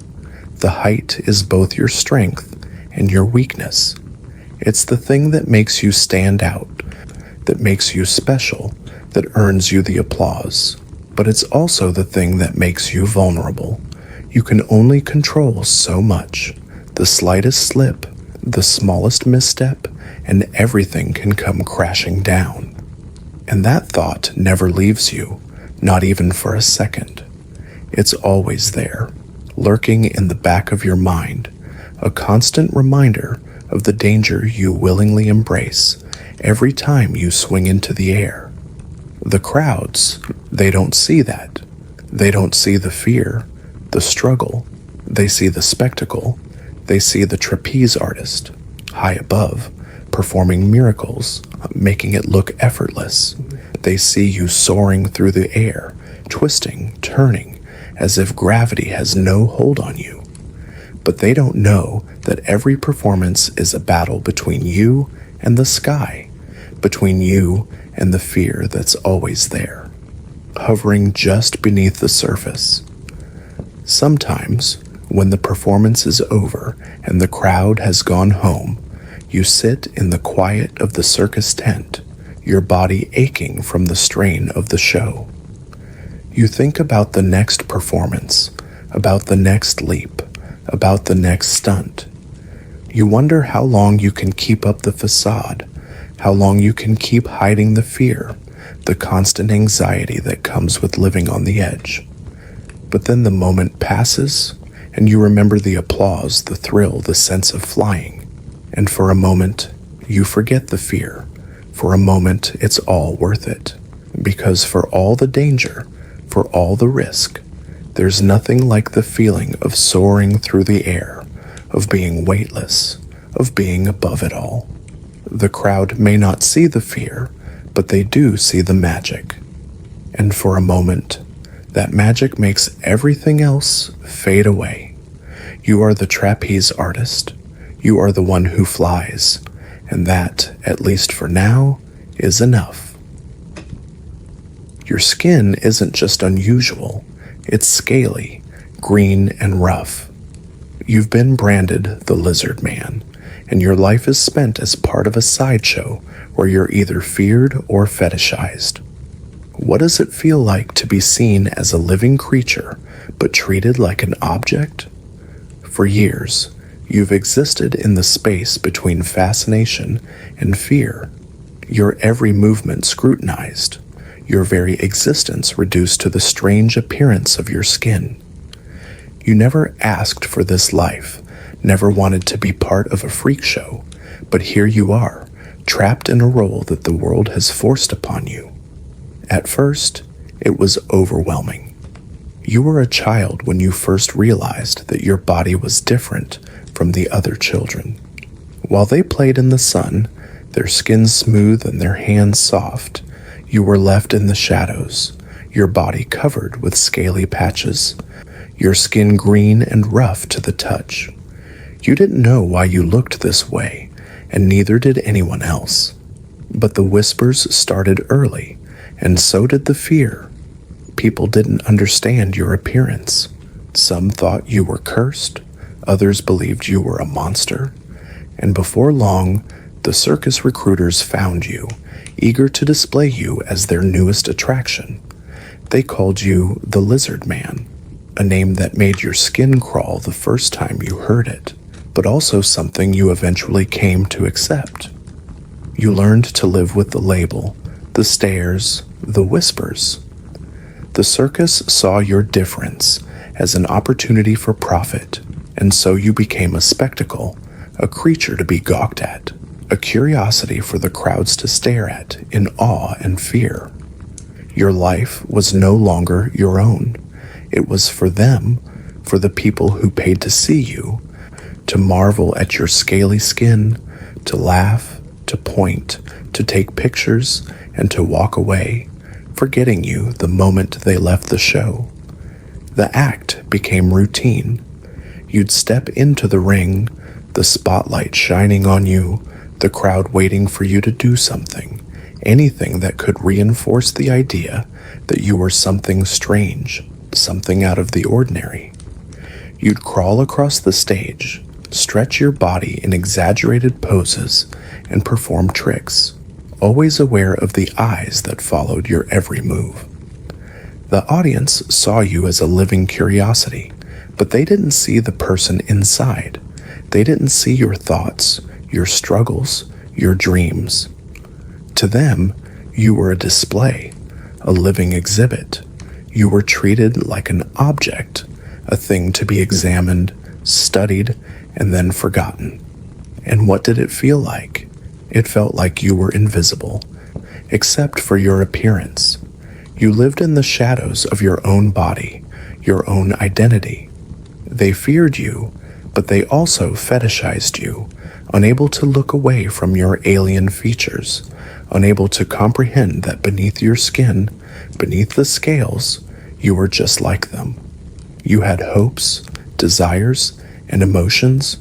The height is both your strength and your weakness. It's the thing that makes you stand out, that makes you special, that earns you the applause. But it's also the thing that makes you vulnerable. You can only control so much. The slightest slip, the smallest misstep, and everything can come crashing down. And that thought never leaves you, not even for a second. It's always there, lurking in the back of your mind, a constant reminder of the danger you willingly embrace every time you swing into the air. The crowds, they don't see that. They don't see the fear, the struggle. They see the spectacle. They see the trapeze artist, high above, performing miracles, making it look effortless. They see you soaring through the air, twisting, turning, as if gravity has no hold on you. But they don't know that every performance is a battle between you and the sky, between you and the fear that's always there, hovering just beneath the surface. Sometimes, when the performance is over and the crowd has gone home, you sit in the quiet of the circus tent, your body aching from the strain of the show. You think about the next performance, about the next leap, about the next stunt. You wonder how long you can keep up the facade, how long you can keep hiding the fear, the constant anxiety that comes with living on the edge. But then the moment passes, and you remember the applause, the thrill, the sense of flying. And for a moment, you forget the fear. For a moment, it's all worth it. Because for all the danger, for all the risk, there's nothing like the feeling of soaring through the air, of being weightless, of being above it all. The crowd may not see the fear, but they do see the magic. And for a moment, that magic makes everything else fade away. You are the trapeze artist. You are the one who flies. And that, at least for now, is enough. Your skin isn't just unusual. It's scaly, green, and rough. You've been branded the Lizard Man, and your life is spent as part of a sideshow where you're either feared or fetishized. What does it feel like to be seen as a living creature but treated like an object? For years, you've existed in the space between fascination and fear, your every movement scrutinized, your very existence reduced to the strange appearance of your skin. You never asked for this life, never wanted to be part of a freak show, but here you are, trapped in a role that the world has forced upon you. At first, it was overwhelming. You were a child when you first realized that your body was different from the other children. While they played in the sun, their skin smooth and their hands soft, you were left in the shadows, your body covered with scaly patches, your skin green and rough to the touch. You didn't know why you looked this way, and neither did anyone else. But the whispers started early, and so did the fear. People didn't understand your appearance. Some thought you were cursed, others believed you were a monster, and before long, the circus recruiters found you, eager to display you as their newest attraction. They called you the Lizard Man, a name that made your skin crawl the first time you heard it, but also something you eventually came to accept. You learned to live with the label, the stares, the whispers. The circus saw your difference as an opportunity for profit, and so you became a spectacle, a creature to be gawked at, a curiosity for the crowds to stare at in awe and fear. Your life was no longer your own. It was for them, for the people who paid to see you, to marvel at your scaly skin, to laugh, to point, to take pictures, and to walk away, forgetting you the moment they left the show. The act became routine. You'd step into the ring, the spotlight shining on you, the crowd waiting for you to do something, anything that could reinforce the idea that you were something strange, something out of the ordinary. You'd crawl across the stage, stretch your body in exaggerated poses, and perform tricks, always aware of the eyes that followed your every move. The audience saw you as a living curiosity, but they didn't see the person inside. They didn't see your thoughts, your struggles, your dreams. To them, you were a display, a living exhibit. You were treated like an object, a thing to be examined, studied, and then forgotten. And what did it feel like? It felt like you were invisible, except for your appearance. You lived in the shadows of your own body, your own identity. They feared you, but they also fetishized you, unable to look away from your alien features, unable to comprehend that beneath your skin, beneath the scales, you were just like them. You had hopes, desires, and emotions,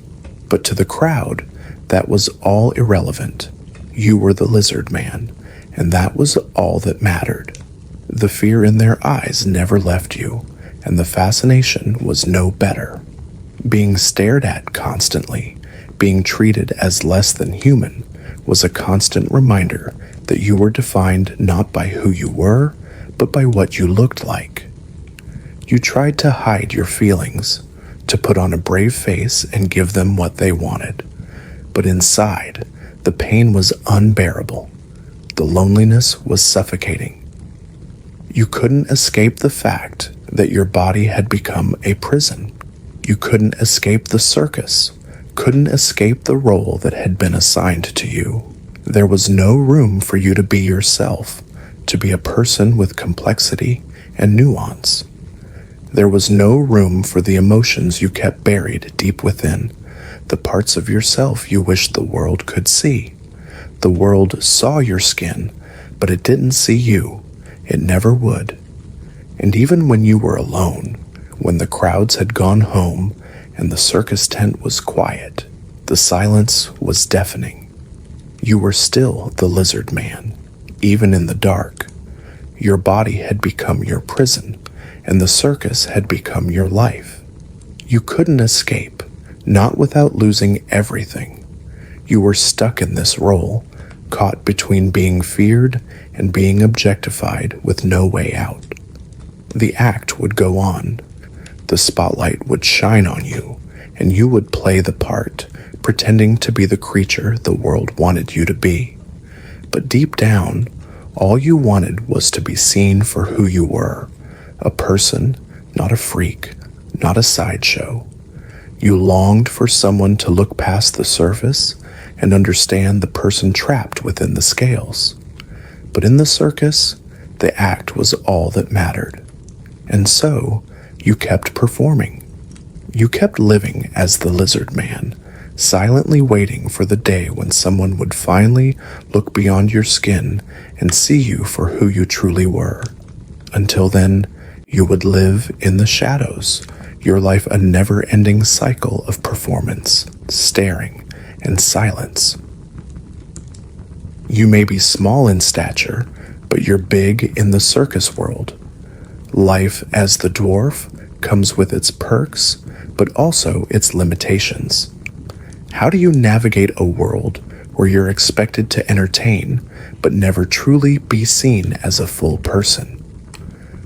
but to the crowd, that was all irrelevant. You were the Lizard Man, and that was all that mattered. The fear in their eyes never left you, and the fascination was no better. Being stared at constantly, being treated as less than human, was a constant reminder that you were defined not by who you were, but by what you looked like. You tried to hide your feelings, to put on a brave face and give them what they wanted. But inside, the pain was unbearable. The loneliness was suffocating. You couldn't escape the fact that your body had become a prison. You couldn't escape the circus, couldn't escape the role that had been assigned to you. There was no room for you to be yourself, to be a person with complexity and nuance. There was no room for the emotions you kept buried deep within, the parts of yourself you wished the world could see. The world saw your skin, but it didn't see you. It never would. And even when you were alone, when the crowds had gone home and the circus tent was quiet, the silence was deafening. You were still the Lizard Man, even in the dark. Your body had become your prison, and the circus had become your life. You couldn't escape, not without losing everything. You were stuck in this role, caught between being feared and being objectified with no way out. The act would go on. The spotlight would shine on you, and you would play the part, pretending to be the creature the world wanted you to be. But deep down, all you wanted was to be seen for who you were, a person, not a freak, not a sideshow. You longed for someone to look past the surface and understand the person trapped within the scales. But in the circus, the act was all that mattered. And so, you kept performing. You kept living as the lizard man, silently waiting for the day when someone would finally look beyond your skin and see you for who you truly were. Until then, you would live in the shadows, your life a never-ending cycle of performance, staring, and silence. You may be small in stature, but you're big in the circus world. Life as the dwarf comes with its perks, but also its limitations. How do you navigate a world where you're expected to entertain, but never truly be seen as a full person?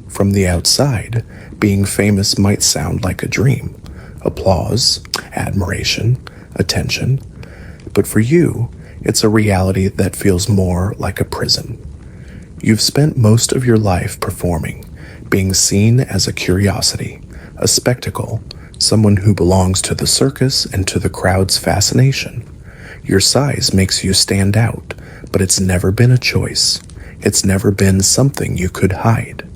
From the outside, being famous might sound like a dream. Applause, admiration, attention. But for you, it's a reality that feels more like a prison. You've spent most of your life performing, being seen as a curiosity, a spectacle, someone who belongs to the circus and to the crowd's fascination. Your size makes you stand out, but it's never been a choice. It's never been something you could hide.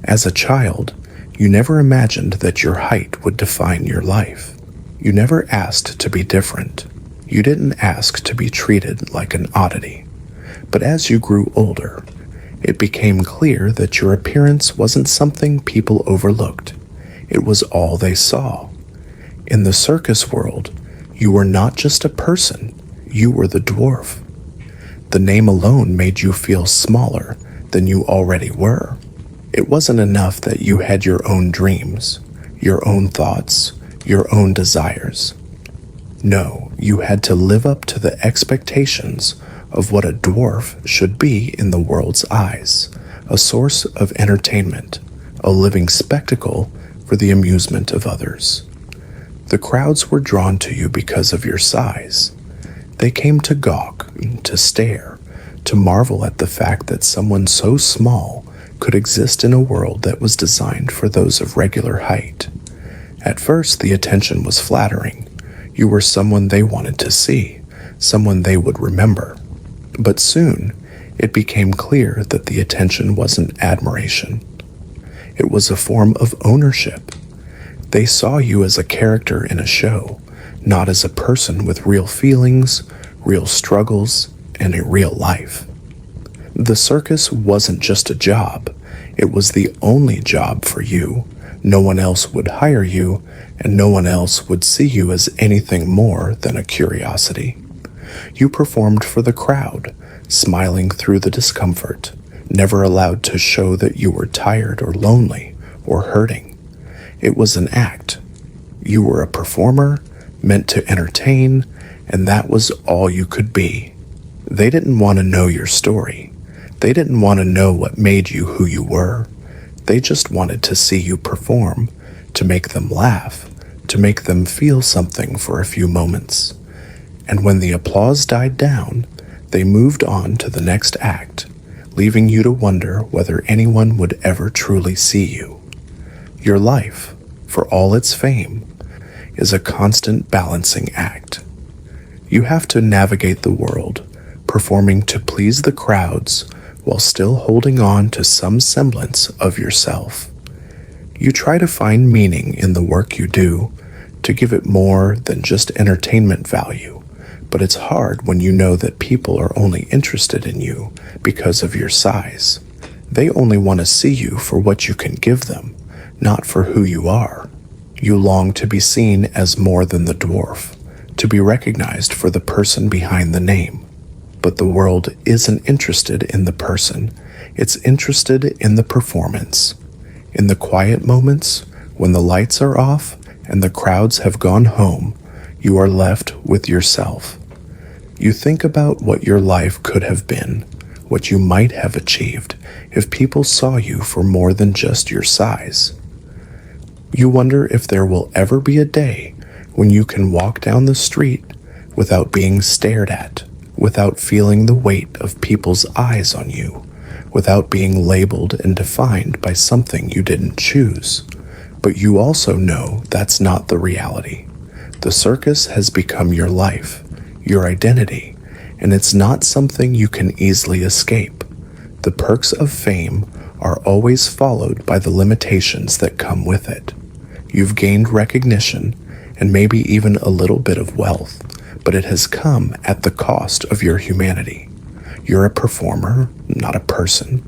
As a child, you never imagined that your height would define your life. You never asked to be different. You didn't ask to be treated like an oddity. But as you grew older, it became clear that your appearance wasn't something people overlooked. It was all they saw. In the circus world, you were not just a person, you were the dwarf. The name alone made you feel smaller than you already were. It wasn't enough that you had your own dreams, your own thoughts, your own desires. No, you had to live up to the expectations of what a dwarf should be in the world's eyes, a source of entertainment, a living spectacle for the amusement of others. The crowds were drawn to you because of your size. They came to gawk, to stare, to marvel at the fact that someone so small could exist in a world that was designed for those of regular height. At first, the attention was flattering. You were someone they wanted to see, someone they would remember. But soon, it became clear that the attention wasn't admiration. It was a form of ownership. They saw you as a character in a show, not as a person with real feelings, real struggles, and a real life. The circus wasn't just a job. It was the only job for you. No one else would hire you, and no one else would see you as anything more than a curiosity. You performed for the crowd, smiling through the discomfort, never allowed to show that you were tired or lonely or hurting. It was an act. You were a performer, meant to entertain, and that was all you could be. They didn't want to know your story. They didn't want to know what made you who you were. They just wanted to see you perform, to make them laugh, to make them feel something for a few moments. And when the applause died down, they moved on to the next act, leaving you to wonder whether anyone would ever truly see you. Your life, for all its fame, is a constant balancing act. You have to navigate the world, performing to please the crowds while still holding on to some semblance of yourself. You try to find meaning in the work you do, to give it more than just entertainment value, but it's hard when you know that people are only interested in you because of your size. They only want to see you for what you can give them, not for who you are. You long to be seen as more than the dwarf, to be recognized for the person behind the name. But the world isn't interested in the person. It's interested in the performance. In the quiet moments, when the lights are off and the crowds have gone home, you are left with yourself. You think about what your life could have been, what you might have achieved if people saw you for more than just your size. You wonder if there will ever be a day when you can walk down the street without being stared at, without feeling the weight of people's eyes on you, without being labeled and defined by something you didn't choose. But you also know that's not the reality. The circus has become your life, your identity, and it's not something you can easily escape. The perks of fame are always followed by the limitations that come with it. You've gained recognition and maybe even a little bit of wealth, but it has come at the cost of your humanity. You're a performer, not a person.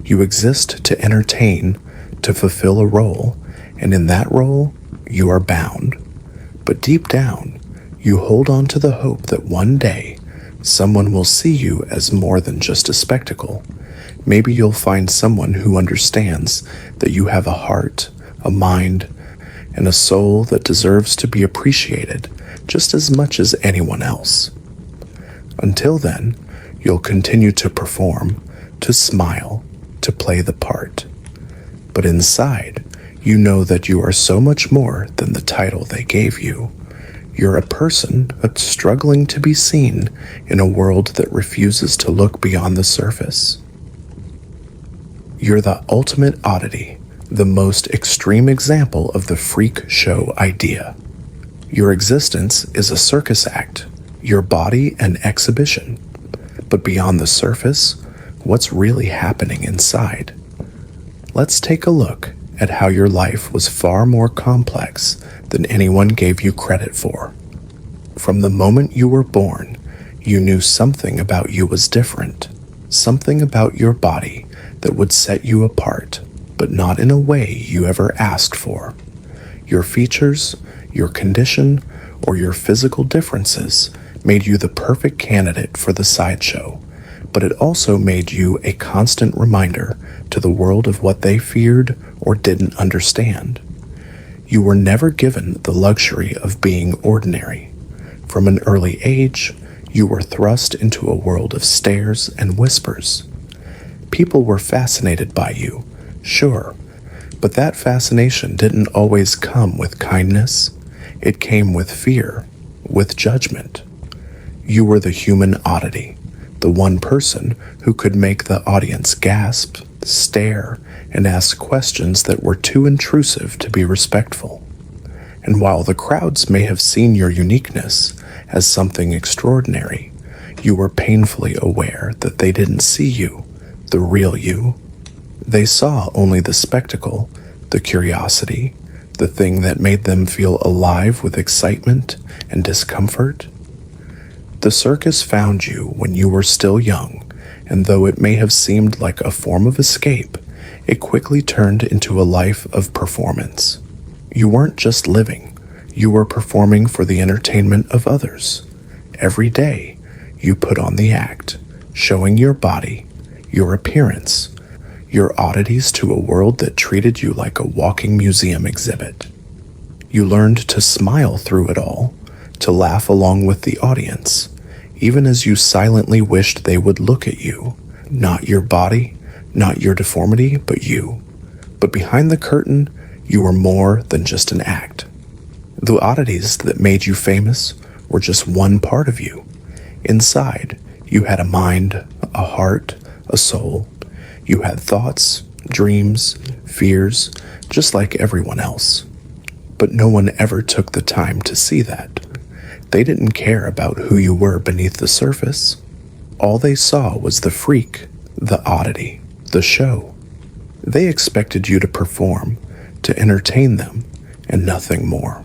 You exist to entertain, to fulfill a role, and in that role, you are bound. But deep down, you hold on to the hope that one day, someone will see you as more than just a spectacle. Maybe you'll find someone who understands that you have a heart, a mind, and a soul that deserves to be appreciated just as much as anyone else. Until then, you'll continue to perform, to smile, to play the part. But inside, you know that you are so much more than the title they gave you. You're a person that's struggling to be seen in a world that refuses to look beyond the surface. You're the ultimate oddity, the most extreme example of the freak show idea. Your existence is a circus act, your body an exhibition. But beyond the surface, what's really happening inside? Let's take a look at how your life was far more complex than anyone gave you credit for. From the moment you were born, you knew something about you was different, something about your body that would set you apart, but not in a way you ever asked for. Your features, your condition, or your physical differences made you the perfect candidate for the sideshow, but it also made you a constant reminder to the world of what they feared or didn't understand. You were never given the luxury of being ordinary. From an early age, you were thrust into a world of stares and whispers. People were fascinated by you, sure, but that fascination didn't always come with kindness. It came with fear, with judgment. You were the human oddity, the one person who could make the audience gasp, stare, and ask questions that were too intrusive to be respectful. And while the crowds may have seen your uniqueness as something extraordinary, you were painfully aware that they didn't see you, the real you. They saw only the spectacle, the curiosity, the thing that made them feel alive with excitement and discomfort. The circus found you when you were still young, and though it may have seemed like a form of escape, it quickly turned into a life of performance. You weren't just living, you were performing for the entertainment of others. Every day, you put on the act, showing your body, your appearance, your oddities to a world that treated you like a walking museum exhibit. You learned to smile through it all, to laugh along with the audience, even as you silently wished they would look at you, not your body, not your deformity, but you. But behind the curtain, you were more than just an act. The oddities that made you famous were just one part of you. Inside, you had a mind, a heart, a soul. You had thoughts, dreams, fears, just like everyone else. But no one ever took the time to see that. They didn't care about who you were beneath the surface. All they saw was the freak, the oddity, the show. They expected you to perform, to entertain them, and nothing more.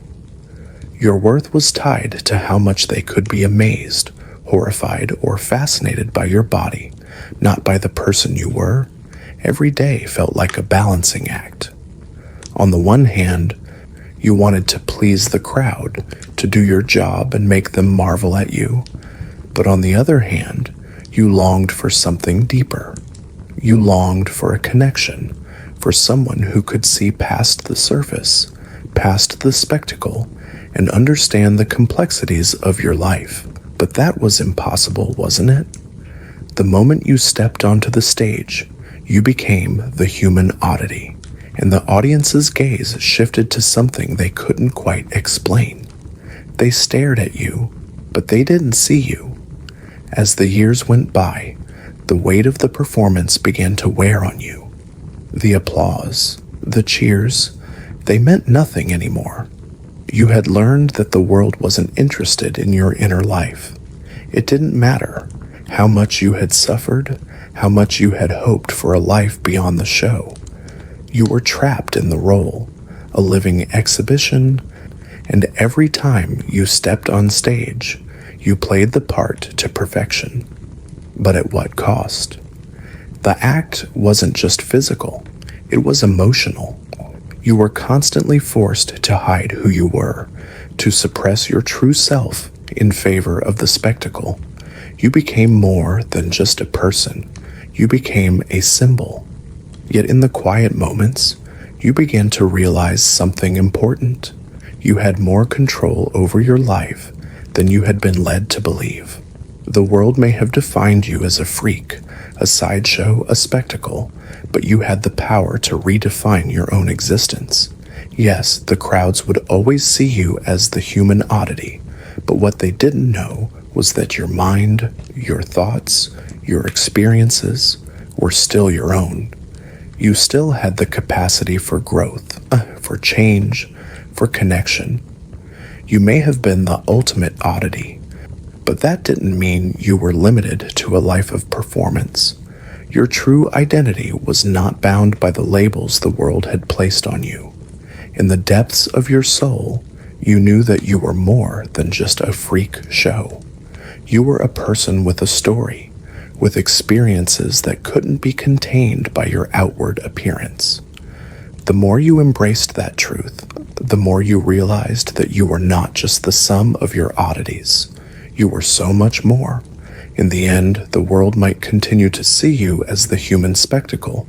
Your worth was tied to how much they could be amazed, horrified, or fascinated by your body, not by the person you were. Every day felt like a balancing act. On the one hand, you wanted to please the crowd, to do your job and make them marvel at you. But on the other hand, you longed for something deeper. You longed for a connection, for someone who could see past the surface, past the spectacle, and understand the complexities of your life. But that was impossible, wasn't it? The moment you stepped onto the stage, you became the human oddity, and the audience's gaze shifted to something they couldn't quite explain. They stared at you, but they didn't see you. As the years went by, the weight of the performance began to wear on you. The applause, the cheers, they meant nothing anymore. You had learned that the world wasn't interested in your inner life. It didn't matter how much you had suffered, how much you had hoped for a life beyond the show. You were trapped in the role, a living exhibition, and every time you stepped on stage, you played the part to perfection. But at what cost? The act wasn't just physical, it was emotional. You were constantly forced to hide who you were, to suppress your true self in favor of the spectacle. You became more than just a person. You became a symbol. Yet in the quiet moments, you began to realize something important. You had more control over your life than you had been led to believe. The world may have defined you as a freak, a sideshow, a spectacle, but you had the power to redefine your own existence. Yes, the crowds would always see you as the human oddity, but what they didn't know was that your mind, your thoughts, your experiences were still your own. You still had the capacity for growth, for change, for connection. You may have been the ultimate oddity, but that didn't mean you were limited to a life of performance. Your true identity was not bound by the labels the world had placed on you. In the depths of your soul, you knew that you were more than just a freak show. You were a person with a story, with experiences that couldn't be contained by your outward appearance. The more you embraced that truth, the more you realized that you were not just the sum of your oddities. You were so much more. In the end, the world might continue to see you as the human spectacle,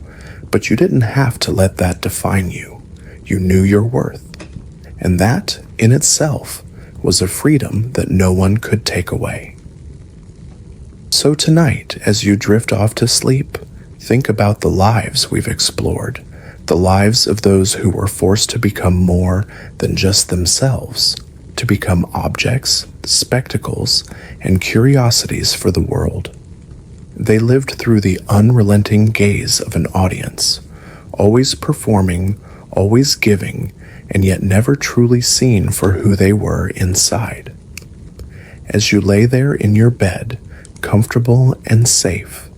but you didn't have to let that define you. You knew your worth. And that, in itself, was a freedom that no one could take away. So tonight, as you drift off to sleep, think about the lives we've explored, the lives of those who were forced to become more than just themselves, to become objects, spectacles, and curiosities for the world. They lived through the unrelenting gaze of an audience, always performing, always giving, and yet never truly seen for who they were inside. As you lay there in your bed, comfortable and safe,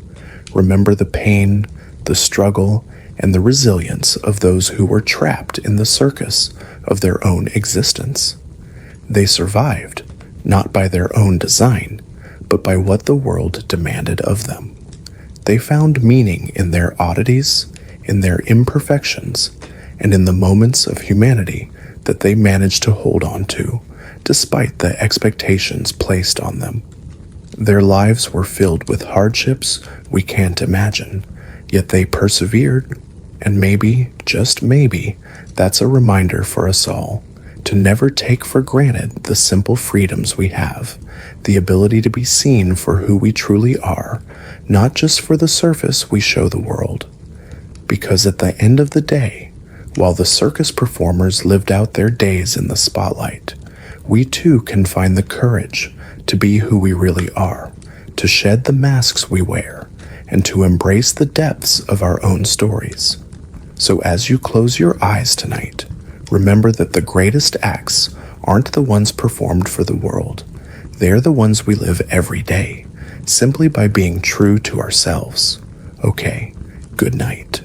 remember the pain, the struggle, and the resilience of those who were trapped in the circus of their own existence. They survived, not by their own design, but by what the world demanded of them. They found meaning in their oddities, in their imperfections, and in the moments of humanity that they managed to hold on to, despite the expectations placed on them. Their lives were filled with hardships we can't imagine, yet they persevered, and maybe, just maybe, that's a reminder for us all to never take for granted the simple freedoms we have, the ability to be seen for who we truly are, not just for the surface we show the world. Because at the end of the day, while the circus performers lived out their days in the spotlight, we too can find the courage to be who we really are, to shed the masks we wear, and to embrace the depths of our own stories. So as you close your eyes tonight, remember that the greatest acts aren't the ones performed for the world. They're the ones we live every day, simply by being true to ourselves. Okay, good night.